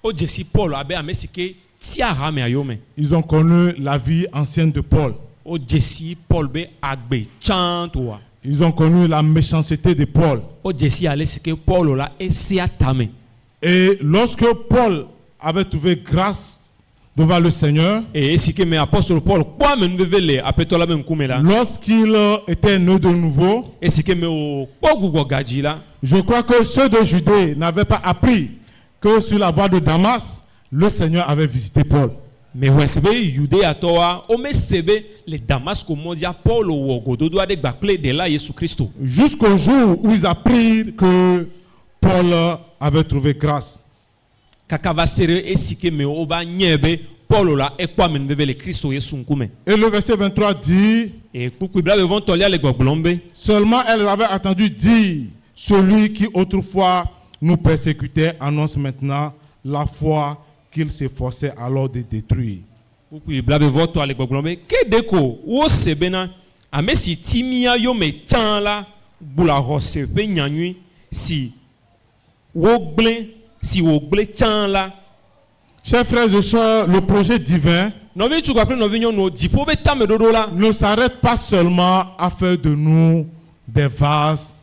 o jesi Paul abe amesike ti aha me ayome Ils ont connu la vie ancienne de Paul. o jesi Paul be agbe chantoa Ils ont connu la méchanceté de Paul. o jesi ale sike Paul la esi atame Et lorsque Paul avait trouvé grâce devant le Seigneur, e esike me apostolo Paul kwa me nvevele apetola me nkume la lorsqu'il était né de nouveau, esike me o pogugo gaji la je crois que ceux de Judée n'avaient pas appris que sur la voie de Damas, le Seigneur avait visité Paul. me wesebe yude atoa o me sebe le Damasco modia Paul wo gododo ade gbakle de la Yesu Kristo Jusqu'au jour où ils apprirent que Paul avait trouvé grâce. kaka va sere esike me o va nyebe Paul la ekwa me nvevele Kristo Yesu nkume Et le verset 23 dit, e kuku bla vont tolia le gbogbombe seulement elles avaient attendu dire, celui qui autrefois nous persécutait annonce maintenant la foi qu'il s'efforçait alors de détruire. kuku bla vont tolia le gbogbombe kedeko wo sebena amesi timia yo me chanla bula hose pe nyanui si wo gble chanla. Chers frères et sœurs, le projet divin Novi tu après novi nyono dipo be tame dodo la ne s'arrête pas seulement à faire de nous des vases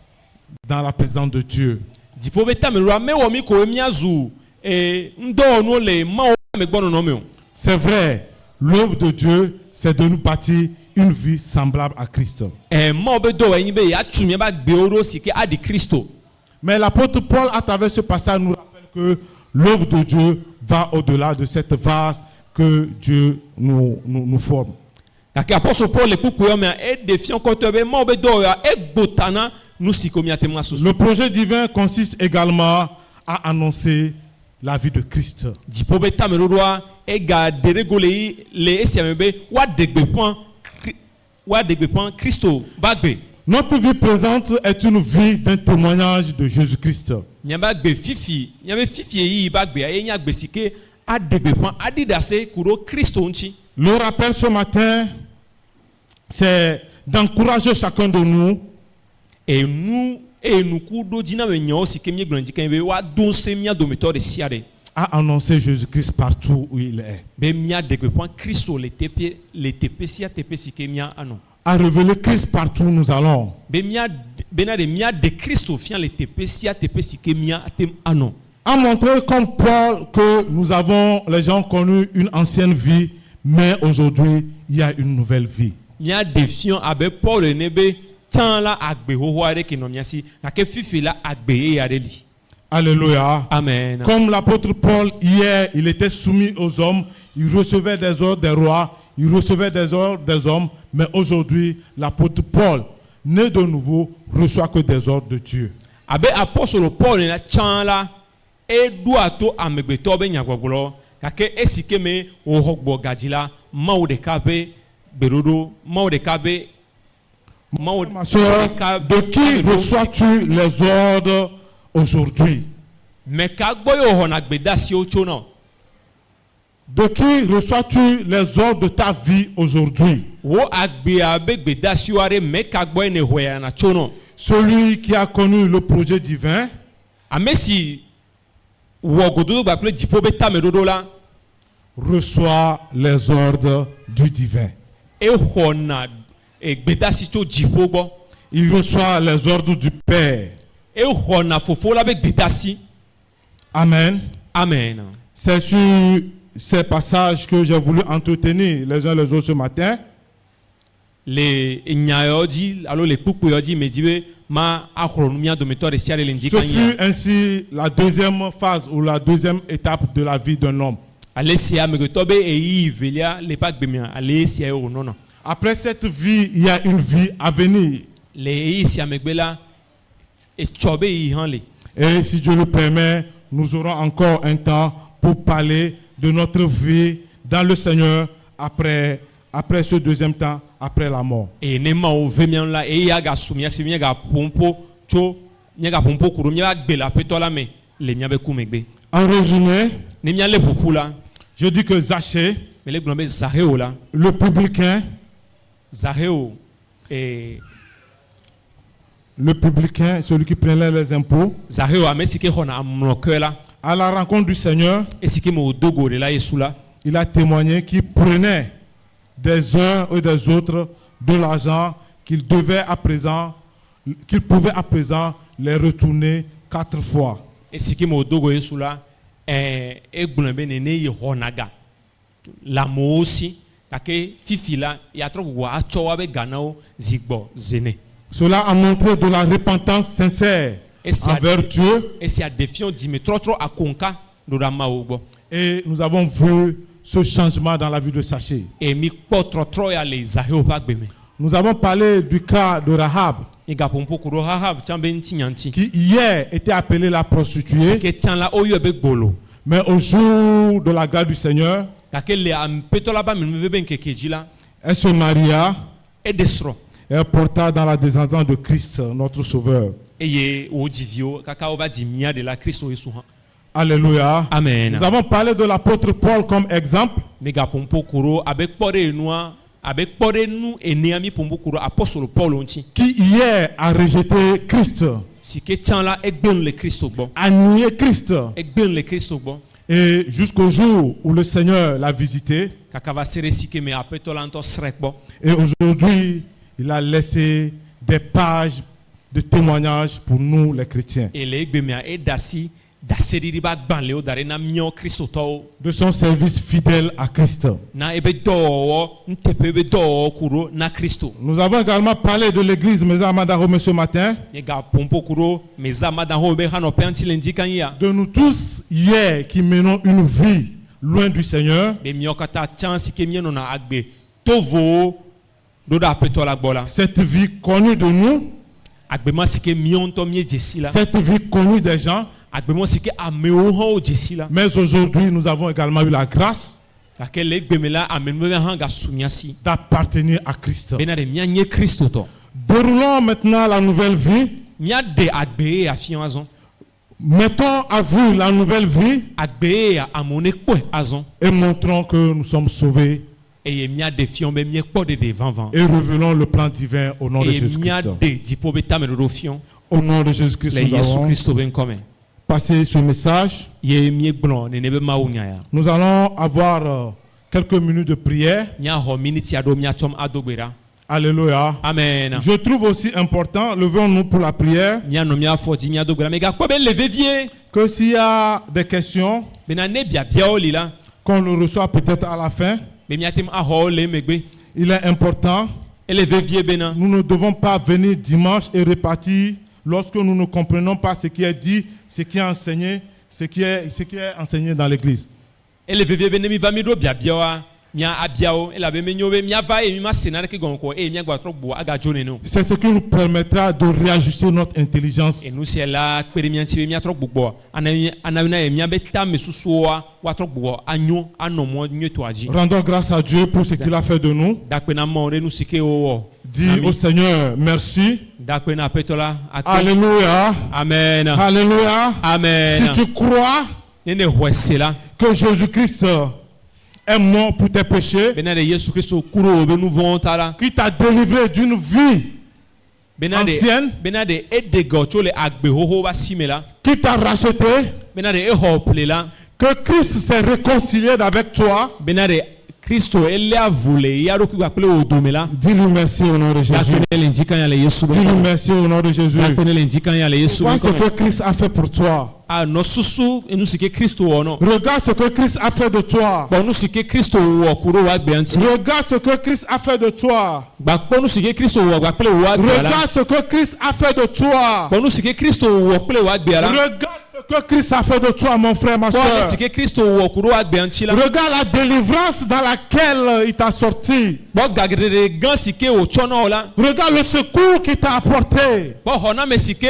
dans la présence de Dieu. dipo be tame dodo me wo mi ko miazu ndo no le ma o me gbono no me o. C'est vrai, l'œuvre de Dieu, c'est de nous bâtir une vie semblable à Christ. Ma be do yin be ya tumi ba gbe oro sike adi Kristo. Mais l'apôtre Paul, à travers ce passage, nous rappelle que l'œuvre de Dieu va au-delà de cette vase que Dieu nous forme. Kaki apostole Paul le kuku yo me e défiant ko to be ma be do ya e gbotana nu siko mi atema soso. Le projet divin consiste également à annoncer la vie de Christ. Dipo be tame dodo e ga deregole le esiame be wa degbe pon Kristo bagbe. Notre vie présente est une vie d'un témoignage de Jésus-Christ. Nyamba fifi yi bagbe e nya gbe sike adegbe pon adidase kuro Kristo nchi. Le rappel ce matin, c'est d'encourager chacun de nous nous kudo dina me nyo sike mi granji kan be wa don se mia do meto de siare. à annoncer Jésus-Christ partout où il est. Be mia degbe pon Kristo le tepe sia tepe sike mia ano. À révéler Christ partout où nous allons. Be mia bena de mia de Kristo fian le tepe sia tepe sike mia atem ano. À montrer comme Paul que les gens ont connu une ancienne vie, mais aujourd'hui, il y a une nouvelle vie. Mia defiant abe Paul nebe tan la agbe ho are ke no mia si na ke fifi la agbe e are li. Alléluia. Amen. Comme l'apôtre Paul, hier, il était soumis aux hommes, il recevait des ordres des rois, il recevait des ordres des hommes, mais aujourd'hui, l'apôtre Paul, né de nouveau, reçoit que des ordres de Dieu. Abe apostolo Paul na tan la e duato amegbeto be nyagbogbo kake esike me o hogbo gadila mawo de kabe berodo mawo de kabe mawo Ma soeur, de qui reçois-tu les ordres aujourd'hui? me ka gboyo ho na gbedasi o chono De qui reçois-tu les ordres de ta vie aujourd'hui? wo agbe abe gbedasi ware me ka gboy ne hoya na chono Celui qui a connu le projet divin amesi wo godo gba ple dipo be tamedodo la reçoit les ordres du divin. e ho na gbedasi to dipo gbo Il reçoit les ordres du Père. e ho na fofo la be gbedasi. Amen. Amen. C'est sur ces passages que j'ai voulu entretenir les uns les autres ce matin. Le nyayoji alors le pupu yoji medibe ma akronumia do metode siare le Ce ndikanya fut ainsi la deuxième phase ou la deuxième étape de la vie d'un homme. alesia megotobe e ivelia le pas gbemia alesia o nono Après cette vie, il y a une vie à venir. le isia megbela e chobe i hanle. Et si Dieu le permet, nous aurons encore un temps pour parler de notre vie dans le Seigneur après ce deuxième temps, après la mort. E ne ma o vemian la e ya ga sumia se mia ga pompo cho nya ga pompo kuru mia gbela petola me le mia be kumegbe. En résumé, Ne mia le popu la, je dis que Zachée, me le gblɔ be Zaheo la, le publicain, Zaheo celui qui prenait les impôts, Zaheo ame si ke xɔna amlɔkɔe la, à la rencontre du Seigneur, esi ke me wodogo de la Yesu la, il a témoigné qu'il prenait des uns et des autres de l'argent qu'il pouvait à présent les retourner 4 fois. esi ke me wodogo Yesu la, egblɔ be nene ye xɔna ga, le amewo si, gake fifi la yatrɔ gbogbo atsɔ wa be ganawo zigbɔ zene. Cela a montré de la repentance sincère envers Dieu. Esi a defiant dime trɔtrɔ akonka do ɖe amawo gbɔ. Et nous avons vu ce changement dans la vie de Zachée. Mi kpɔ trɔtrɔ ya le Zaheo ƒe agbe me. Nous avons parlé du cas de Rahab, Mi gaƒoƒo ku ɖo Rahab tsã be ŋutinyantsi. qui hier était appelée la prostituée, Ke tsã la woyɔe be gbolo. mais au jour de la grâce du Seigneur, Gake le ampetɔ la be amenuveve be ŋkeke dzi la, elle se maria eɖe srɔ̃ et porta dans la descendance de Christ, notre Sauveur. eye wodzi viwo kaka wova dzi mia de la Kristo Yesu hã. Alléluia. Amen. Nous avons parlé de l'apôtre Paul comme exemple, Mi gaƒoƒo ku ɖo abe kpɔ ɖe enua, abe kpɔ ɖe nu enea mi ƒoƒo ku ɖo apɔstolo Paul ŋuti. qui hier a rejeté Christ, Si ke tsã la egbe nu le Kristo gbɔ. a nié Christ, Egbe nu le Kristo gbɔ. et jusqu'au jour où le Seigneur l'a visité, Kaka va se ɖe si ke me aƒetɔ la ŋutɔ srɛ̃ kpɔ. et aujourd'hui, il a laissé des pages de témoignages pour nous les chrétiens, Et le egbe mea eɖe asi daseɖiɖi be agbalẽwo da ɖe na míawo kristotɔwo. de son service fidèle à Christ. Na ebe dɔwɔwɔ nuteƒe ebe dɔwɔwɔ ku ɖo na Kristo. Nous avons également parlé de l'église Maison Amadaro ce matin, Nye gaƒoƒo ku ɖo meza madaho be hanɔƒea ŋuti le ŋdi kanyi ya. de nous tous hier qui menons une vie loin du Seigneur. Be míawo katã tsã si ke míenɔna agbe tovowo ɖo ɖe aƒetɔ la gbɔ la. Cette vie connue de nous, Agbema si ke míawo ŋutɔ míedze si la. cette vie connue des gens, Agbema si ke amewo hã wodze si la. mais aujourd'hui nous avons également eu la grâce Gake le egbe me la amenuveve hã gasu mía si. d'appartenir à Christ. Bena ɖe míanye kristotɔ. Déroulons maintenant la nouvelle vie. Míaɖe agbe ye afi azɔ. Mettons à vous la nouvelle vie Agbe ye amewo ne kpɔe azɔ. et montrons que nous sommes sauvés Eye míaɖe fiɔ be míekpɔ ɖeɖe vavã. et révélons le plan divin au nom de Eye Jésus-Christ. míaɖe dziƒo be tameɖoɖo fiɔ Au nom de Jésus-Christ, le nous Yesu allons Kristo be ŋkɔme. passer ce message. Ye míegblɔ nene be mawu nya ya. Nous allons avoir quelques minutes de prière. Míaxɔ miniti aɖewo míatsɔm ado gbe ɖa. Alléluia. Amen. Je trouve aussi important, levons-nous pour la prière, Míanɔ míafɔ dzi míado gbe ɖa. Megakpɔ be le vevie que s'il y a des questions bena ne biabiawo li la qu'on le reçoit peut-être à la fin, be míatem axɔ wo le emegbe. il est important. Ele vevie bena Nous ne devons pas venir dimanche et repartir lorsque nous ne comprenons pas ce qui est dit, ce qui est enseigné, ce qui est enseigné dans l'église. ele vevie be ne mi va mi ɖo biabiawoa mía abiawo elabe menyo be míava eye mi ma se naneke gɔme ko eye míagba trɔ gbo agadzo nene o. C'est ce qui nous permettra de réajuster notre intelligence. Enu sia la kpe ɖe mía ŋuti be míatrɔ gbugbɔ anabena ye míabe tame susuwoa woatrɔ gbugbɔ anyo anɔ mɔ nyuietɔa dzi. Rendons grâce à Dieu pour ce qu'il a fait de nous. Dakpe na mawo ɖe nu si ke wowɔ. Dis Amen. au Seigneur merci. Dakpe na aƒetɔ la akpe. Alléluia. Amen. Alléluia. Amen. Si tu crois Ne ne xɔe se la que Jésus-Christ est mort pour tes péchés, bena ɖe Yesu Kristo ku ɖe wo be nu vɔ̃wo ta la qui t'a délivré d'une vie bena ancienne, ɖe eɖe gɔ tso le agbehoho ƒe asi me la qui t'a racheté, bena ɖe exɔ ƒle la que Christ s'est réconcilié avec toi. bena ɖe Kristo elé avu le ya ɖokui kpakple wo dome la. Dis-lui merci au nom de Jésus. Dakpe ne le ŋdi kanya le Yesu be Dis-lui ŋkɔme. merci au nom de Jésus. Dakpe ne le ŋdi kanya le Yesu be Vois ce que ŋkɔme. Christ a fait pour toi. Nɔ susu enu si ke Kristo wɔ nɔ. Regarde ce que Christ a fait de toi. Kpɔ nu si ke Kristo wɔ ku ɖe wo agbe ŋuti. Regarde ce que Christ a fait de toi. Gbakpɔ nu si ke Kristo wɔ kpakple wo agbe la. Regarde ce que Christ a fait de toi. Kpɔ nu si ke Kristo wɔ kple wo agbe la. Regarde ce que Christ a fait de toi, mon frère, ma Kpɔ nu soeur. si ke Kristo wɔ ku ɖe wo agbe ŋuti la. Regarde la délivrance dans laquelle il t'a sorti. Kpɔ gageɖeɖe gã si ke wòtsɔ na wo la. Regarde le secours qu'il t'a apporté. Kpɔ xɔname si ke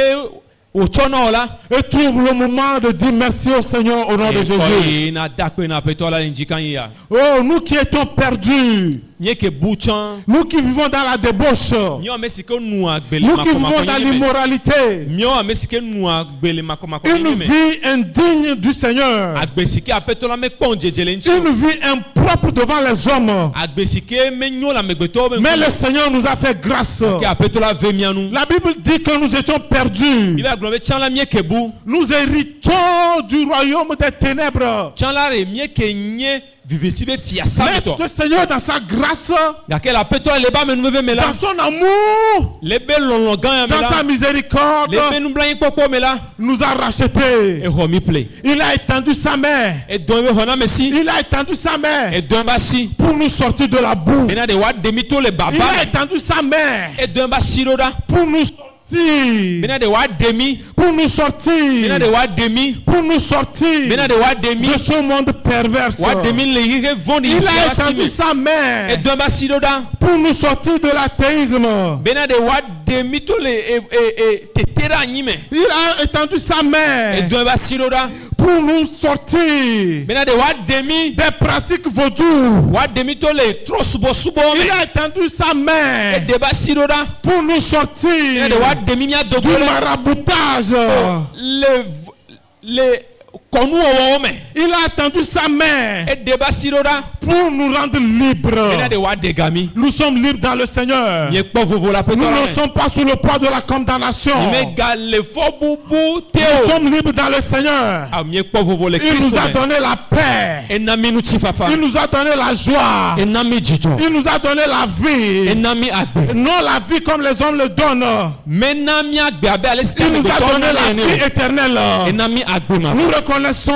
wòtsɔ na wo la. Et trouve le moment de dire merci au Seigneur au nom de Jésus. Eye na dakpe na aƒetɔ la le ŋdi kanyi ya. Oh, nous qui étions perdus, Nye ke buchan. nous qui vivons dans la débauche, Mio amesike nu agbele nous qui makoma vivons dans l'immoralité, Mio amesike nu agbele makoma une vie indigne du Seigneur, Agbesike apetola me kpon jejele nti. une vie impropre devant les hommes. Agbesike me nyo la megbeto be. Mais le Seigneur nous a fait grâce. Ke apetola vemianu. La Bible dit que nous étions perdus. Iba globe chan la mie kebu. Nous héritons du royaume des ténèbres. Chan la re mie ke nye viviti be fiasa Mais beto. le Seigneur, dans sa grâce, Gake la apetola leba me nuve me la. dans son amour, Lebe lolon gan me dans sa la. miséricorde, Lebe nu blanyi popo me la. nous a rachetés. E ho mi play. Il a étendu sa main. E don be hona mesi. Il a étendu sa main E don ba si. pour nous sortir de la boue. Bena de wa demi to le Il a baba. étendu sa main E don ba siroda. pour nous sortir. Bena de wa demi. Pour nous Bena de sortir. wa demi. Pour nous sortir Bena de wa demi. de ce monde perverse. Wa demi le yire vondi Il isi a ba si étendu me. sa main E don ba siroda. pour nous sortir de l'athéisme. Bena de wa demi to le tetera nyime. Il a étendu sa E main don ba siroda. pour nous sortir Bena de wa demi. des pratiques vaudou. Wa demi to le tro subo subo Il me. a étendu sa E main de ba siroda. pour nous Bena sortir de wa demi mia du dogole. maraboutage. Le konu owo me. Il a étendu sa main E de ba siroda. pour nous rendre Bena libres. de wa degami. Nous sommes libres dans le Seigneur. Nye kpo vovo la Nous petola. ne sommes pas sous le poids de la condamnation. Nye ga le fo bubu Nous teo. sommes libres dans le Seigneur. A nye kpo vovo le Il Christ. nous a donné la paix. Enami nu tifafa. Il nous a donné la joie. Enami jijo. Il nous a donné la vie. Enami agbe. Non la vie comme les hommes le donnent. Menami agbe abe alesika Il nous a donné la vie ne. éternelle. Enami agbe ma. Nous reconnaissons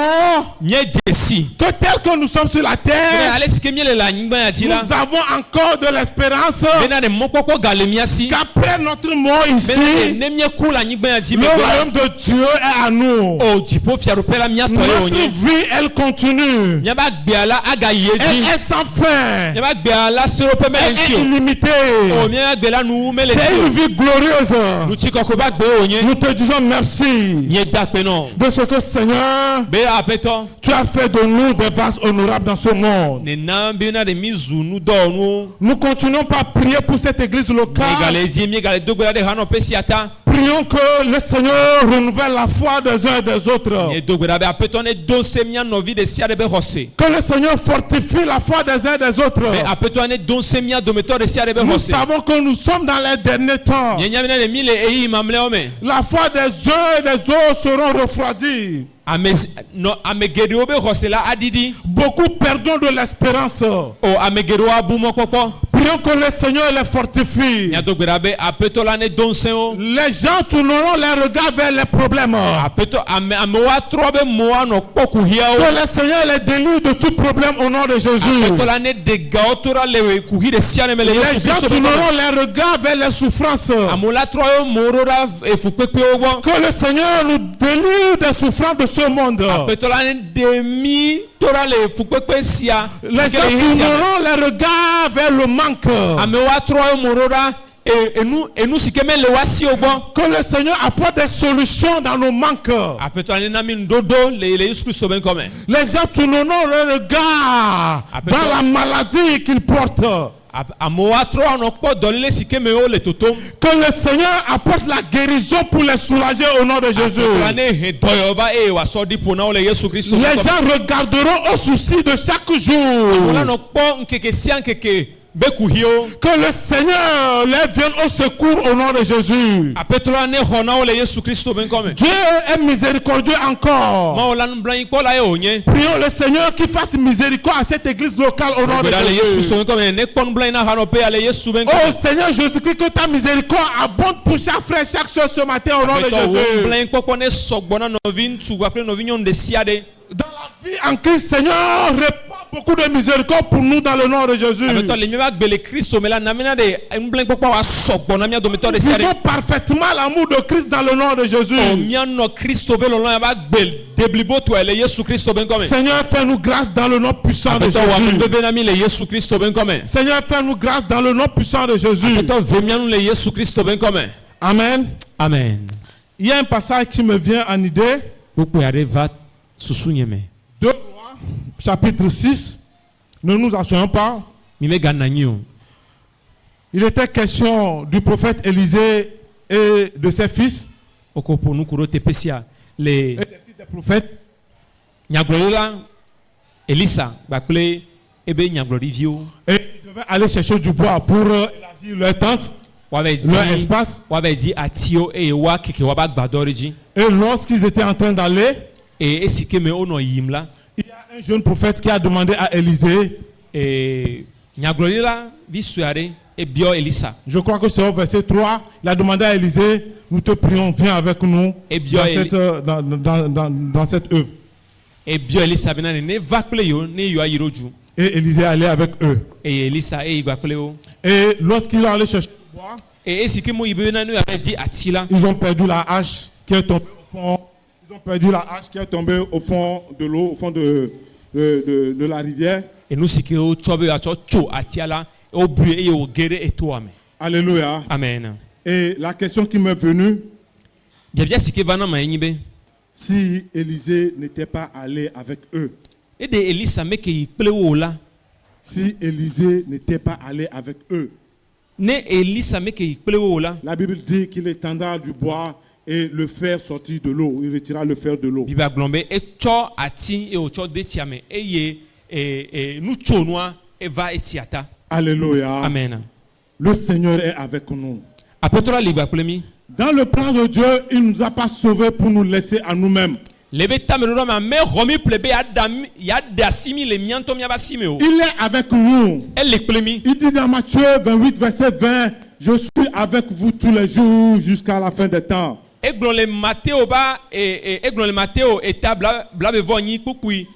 Nye jesi. que tel que nous sommes sur la Bena terre, alesika miele la nyingba ya nous jila. avons encore de l'espérance Bena de mokoko galemia si. qu'après notre mort Bena de ici, nemie ku la nyingba ya le jibe. royaume de Dieu est à nous. O jipo fiaro pela mia tole Notre onye. vie, elle continue. Nya ba gbe ala aga Elle yeji. est sans fin. Nya ba gbe ala sero pe Elle mele est nti o. illimitée. O mia gbe la nu mele C'est si une o. vie glorieuse. Nu ti koko ba gbe onye. Nous te disons merci Nye dakpe non. de ce que, Seigneur, Be apeto. tu as fait de nous des vases honorables dans ce monde. Ne na bena de mizu nu do nu. Nous continuons par prier pour cette église locale. Megale di megale dogora de hano pesiata. Prions que le Seigneur renouvelle la foi des uns et des autres. Ne dogora be apeto ne do se mia novi de sia de be hose. Que le Seigneur fortifie la foi des uns et des autres. Be apeto ne do se mia do meto de sia de be Nous hose. savons que nous sommes dans les derniers temps. Nye nya bena de mile eyi mamle ome. La foi des uns et des autres seront refroidis. Amegede obe hose la adidi. Beaucoup perdons de l'espérance. O amegede wa bumo koko. Prions que le Seigneur les fortifie. Nya dogora be apeto la ne don se o. Les gens tourneront les regards vers les problèmes. Apeto ame wa tro be mo ano poku hia o. Que le Seigneur les délivre de tout problème au nom de Jésus. Apeto la ne de gaotora le kuhi de sia ne mele Les Yesu gens Kristo. tourneront les regards vers les souffrances. Amola tro yo morora efukpepe owo. Que le Seigneur nous délivre des souffrances de ce monde. Apeto la ne demi tora le efukpepe sia. Les gens tourneront les regards vers le manque. Ame wa tro yo morora enu sikeme le wasi ogbon. Que le Seigneur apporte des solutions dans nos manques. Apeto la ne na mi ndodo le Yesu Kristo ben comme. Les gens tourneront les regards dans la maladie qu'ils portent. Amoa tro ono po dolile sikeme o le totom. Que le Seigneur apporte la guérison pour les soulager au nom de Jésus. La ne he doyova e wa so dipo na o le Yesu Kristo. Les gens regarderont au souci de chaque jour. Amola no po nkeke sia nkeke beku hio. Que le Seigneur les vienne au secours au nom de Jésus. Apeto la ne hona o le Yesu Kristo ben comme. Dieu est miséricordieux encore. Ma o la nblan ko la e onye. Prions le Seigneur qui fasse miséricorde à cette église locale au nom de Le Yesu Jésus. Kristo ben comme ne pon blan na hano pe ale Yesu ben Oh comme. Seigneur Jésus-Christ, que ta miséricorde abonde pour chaque frère, chaque soeur ce matin au nom de Jésus. Blan ko ne sogbona no vintu après no vinyon de siade. Dans la vie en Christ, Seigneur, répand beaucoup de miséricorde pour nous dans le nom de Jésus. Apeto le miwa gbele Kristo me la na mina de blan ko wa sogbona mia do meto de siade. Vivons parfaitement l'amour de Christ dans le nom de Jésus. O mia no Kristo be lo ya ba gbel deblibo to ele Yesu Kristo ben comme. Seigneur, fais-nous grâce dans le nom puissant de Apeto wa Jésus. be na mi le Yesu Kristo ben comme. Seigneur, fais-nous grâce dans le nom puissant de Jésus. Apeto ve mia le Yesu Kristo ben comme. Amen. Amen. Il y a un passage qui me vient en idée. Popo ya va susunyeme. 2 Rois, chapitre 6. Ne nous asseyons pas. mi me gananyi o. Il était question du prophète Élisée et de ses fils, Oko nu kuro tepesia et le des fils des prophètes. nyagbɔɖila Elisa kpakple ebe nyagbɔɖiviwo. Et ils devaient aller chercher du bois pour élargir leur tente, Wabɛ leur di espace. wabɛ di atiwo eye wa keke waba gbadɔ ɖe dzi. Et lorsqu'ils étaient en train d'aller, Eye esi ke me wonɔ yiyim la, il y a un jeune prophète qui a demandé à Élisée, nyagblɔɖila vi sue aɖe ebiɔ Elisa. je crois que c'est au verset 3, il a demandé à Élisée, nous te prions, viens avec nous Et bien, dans cette œuvre. Ebiɔ Elisa bena ne va kple yewo ne yewoa yi ɖo dzu. Et Élisée allait avec eux. Eye Elisa eyi gba kple wo. Et lorsqu'ils sont allés chercher du bois, Eye esi ke mo yi be na ne yabɛ di ati la, ils ont perdu la hache qui est tombée au fond. Ils ont perdu la hache qui est tombée au fond de l'eau, au fond de la rivière. enu si ke wotsɔ be woatsɔ tso atia la wobui eye woge ɖe etoa me. Alléluia. Amen. Et la question qui m'est venue, Biabia si ke va na ma enyi be si Élisée n'était pas allé avec eux, ede Elisa me ke yi kple wo la, si Élisée n'était pas allé avec eux, ne Elisa me ke yi kple wo la, la Bible dit qu'il étendra du bois et le fer sortit de l'eau. Il retira le fer de l'eau. Biblia gblɔ be etsɔ ati eye wotsɔ de tia me eye nutsonua eva etia ta. Alléluia. Amen. Le Seigneur est avec nous. Aƒetɔ la li gba kple mi. Dans le plan de Dieu, il ne nous a pas sauvés pour nous laisser à nous-mêmes. Le be tameɖoɖo me ame xɔ mi ƒle be yaɖe asi mi le mía ŋutɔ míaƒe asi me o. Il est avec nous. Ele kple mi. Il dit dans Matthieu 28, verset 20, je suis avec vous tous les jours jusqu'à la fin des temps. Egblɔ le Mateo ba egblɔ le Mateo eta blabevɔ nyi kpukpui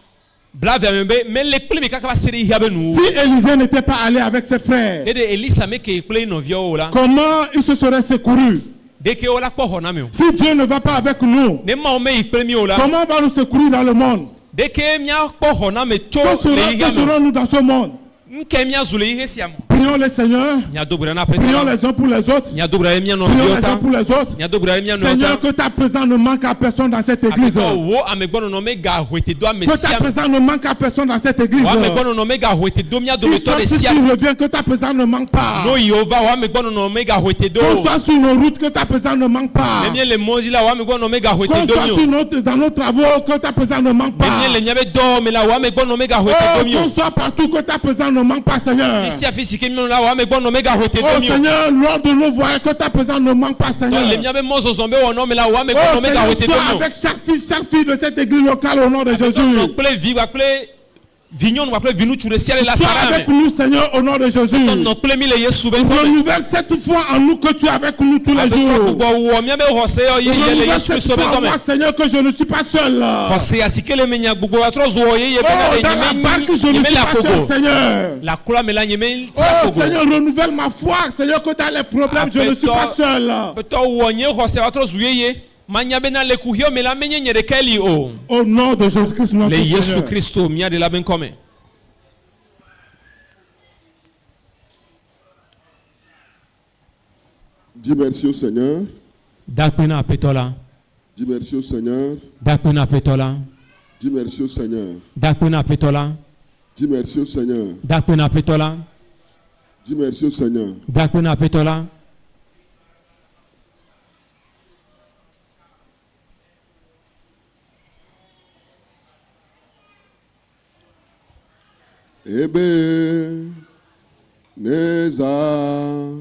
blave me be mele kple mi kaka va se ɖe xia be nu. Si Élisée n'était pas allé avec ses frères, Ede Elisa me ke kple nɔviawo la. comment il se serait secouru? Deke wo la kpɔ xɔ na me o. Si Dieu ne va pas avec nous, Ne mawo me yi kple mi o la. comment va nous secourir dans le monde? Deke mía kpɔ xɔ na me tso Que le yi xia me. serons-nous dans ce monde? Nke mía zu le yi xe sia me. Prions le Seigneur, Mía do gbe na aƒetɔ prions la. les uns pour les autres, Mía do gbe ɖe mía prions nɔviawo les ta. uns pour les autres. Mía do gbe ɖe mía nɔviawo Seigneur, ta. que ta présence ne manque à personne dans cette église. Aƒetɔ wo amegbɔnɔnɔ me ga hoete do ame Que sia ta me. présence ne manque à personne dans cette église. Wo amegbɔnɔnɔ me ga hoete do mía Qu'il dometɔ soit ɖe si sia tu me. reviens, que ta présence ne manque pas. No yiwo va wo amegbɔnɔnɔ me ga hoete do. Qu'on soit sur nos routes, que ta présence ne manque pas. Ne mía le mɔ dzi la wo amegbɔnɔnɔ me ga Qu'on hoete do soit mi o. sur dans nos travaux, que ta présence ne manque Ne mía pas. le mía be dɔ me la wo amegbɔnɔnɔ me ga hoete Oh, do mi o. qu'on soit partout, que ta présence ne manque pas, Seigneur. Fi sia fi si ke mía la wo amegbɔnɔnɔ me ga hoete Oh do mi o. Seigneur, lors de nos voyages, que ta présence ne manque pas, Tɔ le Seigneur. mía be mɔ zɔzɔm be wɔnɔ me la wo Oh amegbɔnɔnɔ me ga Seigneur, hoete do sois mi o. avec chaque fille de cette église locale au nom de Jésus. Tɔ kple vi kple vinyɔnu kple viŋutsu ɖe sia ɖe la Sois sara avec me. nous, Seigneur, au nom de Jésus. Nɔ kple mi le Yesu be ŋkɔ me. Renouvelle cette foi en nous que tu es avec nous tous les Aƒetɔ jours. gbogbo wɔ mía be xɔse yeye le Renouvelle Yesu cette Kristo be foi en ŋkɔ me. moi, Seigneur, que je ne suis pas seul. Xɔse asi ke le me nya gbogbo atrɔ zɔ yeye Oh, bena dans la le barque, je ne nye me suis le pas seul, akogo. Seigneur. La kula me la nye me ti Oh akogo. Seigneur, renouvelle ma foi, Seigneur, que dans les problèmes, je ne suis pas seul. Aƒetɔ wɔ nye xɔse atrɔ zu yeye. Manya bena le kuhio me la menye nye ɖeke li o. Au nom de Jésus-Christ, notre Le Yesu Seigneur. Kristo mía de la be ŋkɔ me. Dis merci au Seigneur. Dakpe na aƒetɔ la. Dis merci au Seigneur. Dakpe na aƒetɔ la. Dis merci au Seigneur. Dakpe na aƒetɔ la. Dis merci au Seigneur. Dakpe na aƒetɔ la. Dis merci au Seigneur. Dakpe na aƒetɔ la. Ebenezer,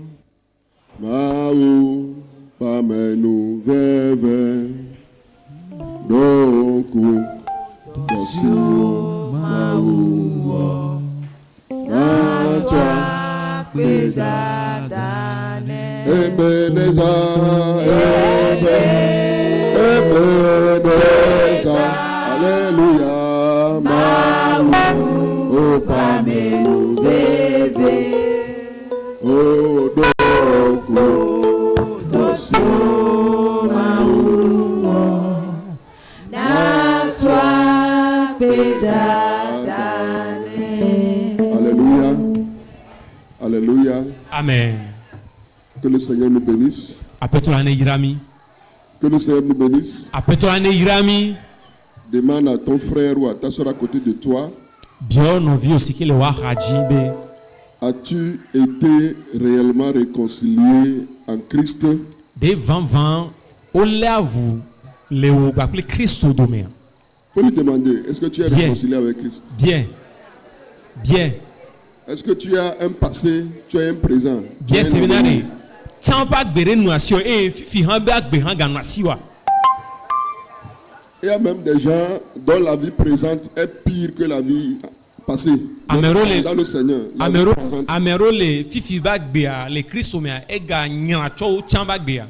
Maou, Pamenu, Veve, Doku, Dosio, Maou, Natwa, Ebenezer, Ebenezer, Alléluia, Maou, Pamenu, Veve, Doku, Dosio, Alléluia. Alléluia. Amen. Que le Seigneur nous bénisse. Aƒetɔ la ne yra mi. Que le Seigneur nous bénisse. Aƒetɔ la ne yra mi. Demande à ton frère ou à ta soeur à côté de toi Biɔ nɔviwo si ke le woaxa dzi be As-tu été réellement réconcilié en Christ? De 20 o le avu le o gbaple Christo dome. Faut lui demander, est-ce que tu es Bien. réconcilié avec Christ? Bien. Bien. Est-ce que tu as un passé, tu as un présent? tu Bien as un séminaire. avenir? Champa gbere nuasio fifi han be agbe han ganasiwa. Il y a même des gens dont la vie présente est pire que la vie passée. Amero le- Dans le Seigneur, la vie Amero présente. amero le fifi ba gbea le Christo mea e ga nya cho chamba gbea.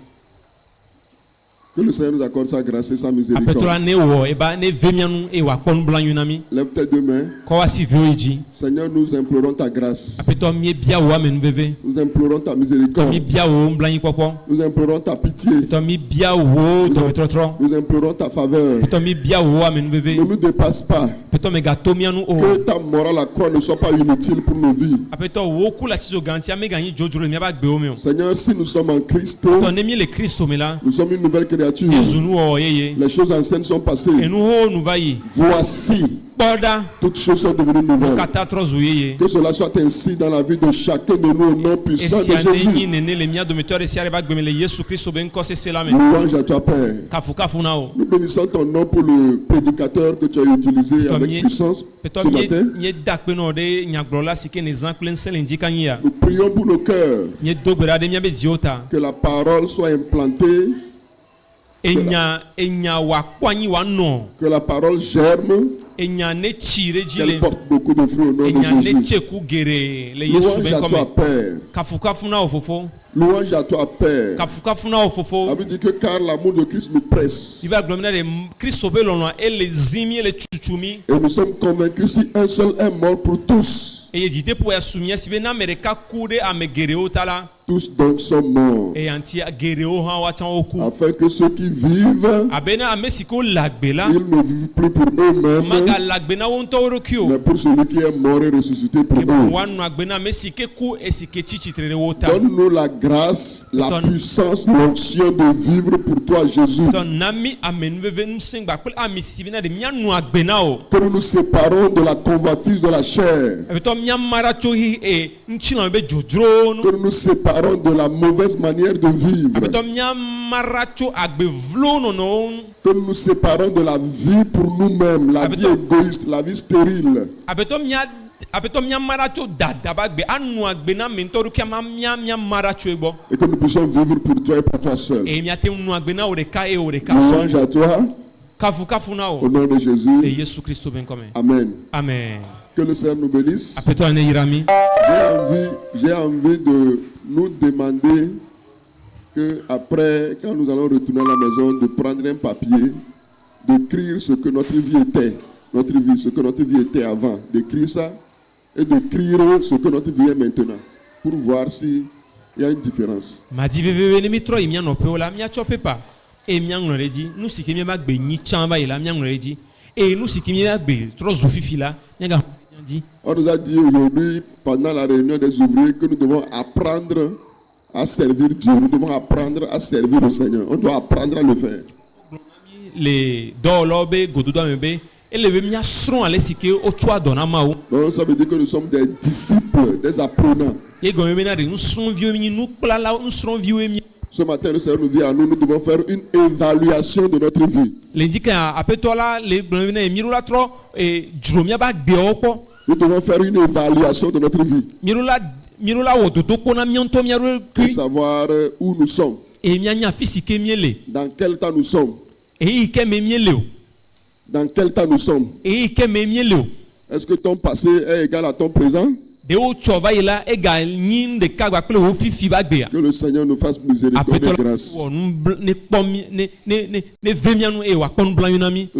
Que le Seigneur nous accorde sa grâce et sa Apetola miséricorde. ne wo e ba ne vemianu e wa pon blanyu nami. Lève tes deux mains. Ko wa si vioji. Seigneur, nous implorons ta grâce. Apeto mi bia wo amenu veve. Nous implorons ta To mi miséricorde. bia wo blanyi popo. Nous implorons ta pitié. To mi bia wo to metrotro. Nous implorons ta faveur. To mi bia wo amenu veve. Ne nous dépasse pas. Apeto me gato mianu o. Que ta mort à la croix ne soit pas inutile pour nos vies. Apeto wo kula tizo ganti ame ganyi jojuro mi ba gbe o mi o. Seigneur, si nous sommes en Christ, To ne mi le Christo me la. nous sommes une nouvelle créature. Ezunu o yeye. Les choses anciennes sont passées. Enu ho nu va yi. Voici, Boda toutes choses sont devenues nouvelles. kata trozu yeye. Que cela soit ainsi dans la vie de chacun de nous au nom puissant de Esi ane Jésus. yi nene le mia domiteur esi areba gbe me le Yesu Christo be nko se sela me. Louange à toi, Père. Kafu kafu na o. Nous bénissons ton nom pour le prédicateur que tu as utilisé avec Mieux- puissance Peto ce matin. nye dakpe no de nyaglola sike ne zankle nsele ndika nyia. Nous prions pour nos cœurs. Nye dogbera de mia be diota. Que la parole soit implantée, Enya wa kwanyi wa no. que la parole germe, Enya ne chire qu'elle jile. porte beaucoup de fruits au nom de Enya ne Jésus. cheku gere le Yesu Louange ben à toi, comme. Père. Kafu kafu na ofofo. Louange à toi, Père. Kafu kafu na La ofofo. Bible dit que car l'amour de Christ nous presse. Iba glomina de Christo be lono ele zimi ele chuchumi. Et nous sommes convaincus si un seul est mort pour tous. Eye jide po ya sumia sibe na mereka kude ame gereo tala. Tous donc sont morts. E anti gereo ha wa chan oku. Afin que ceux qui vivent, Abena amesiko lagbela. ils ne vivent plus pour eux-mêmes, Maga lagbena wonto orokio. mais pour celui qui est mort et ressuscité pour Ke eux. wanu agbena mesike ku esike chichitrere wota. Donne-nous la grâce, la Donne- puissance, l'onction de vivre pour toi, Jésus. Ton nami amenu veve nu singba pel ami sibina de mianu agbena o. Que nous nous séparons de la convoitise de la chair. Ebeto miamara chohi e nchina be jojro no. Que nous nous séparons de la mauvaise manière de vivre. Abeto miamara cho agbe vlo no no. Que nous nous séparons de la vie pour nous-mêmes, la vie égoïste, la vie stérile. Abeto miamara cho dadaba gbe anu agbena mentoru kia miamara cho ebo. Et que nous puissions vivre pour toi et pour toi seul. E miate nu agbena oreka e oreka so. Louange à toi, Kafu kafu na au o. nom de E Jésus. Yesu Christo ben come. Amen. Amen. Que le Seigneur nous bénisse. Apeto ane yirami. J'ai envie de nous demander que après, quand nous allons retourner à la maison, de prendre un papier, d'écrire ce que notre vie était, ce que notre vie était avant, d'écrire ça et d'écrire ce que notre vie est maintenant, pour voir s'il y a une différence. Madi veve ne mitro i mia no pe ola mia chope pa. E mia ngore di nu siki mia magbe ni chamba ila mia ngore di. E nu siki mia magbe tro zofifi la mia ga di. On nous a dit aujourd'hui, pendant la réunion des ouvriers, que nous devons apprendre à servir Dieu. Nous devons apprendre à servir le Seigneur. On doit apprendre à le faire. Le do lobe gododo mebe ele be mia sron ale sike o chwa dona mawo. Donc ça veut dire que nous sommes des disciples, des apprenants. Ye go mebe na de nu sron vieux mi nu plala nu sron vieux mi. Ce matin, le Seigneur nous dit à nous, nous devons faire une évaluation de notre vie. Le ndika apeto la le gbon na miru la tro e juro mia ba gbe opo. Nous devons faire une évaluation de notre vie. Miru la wododo ko na mianto mia ro Pour ku. savoir où nous sommes, E mia nya fisike miele. dans quel temps nous sommes, E ike me miele o. dans quel temps nous sommes. E ike me miele o. Est-ce que ton passé est égal à ton présent? De o chova ila e ga yin de kagba pele o fifi ba gbe ya. Que le Seigneur nous fasse miséricorde et Apeto grâce. ne pom ne vemianu e wa pon blanyu na mi.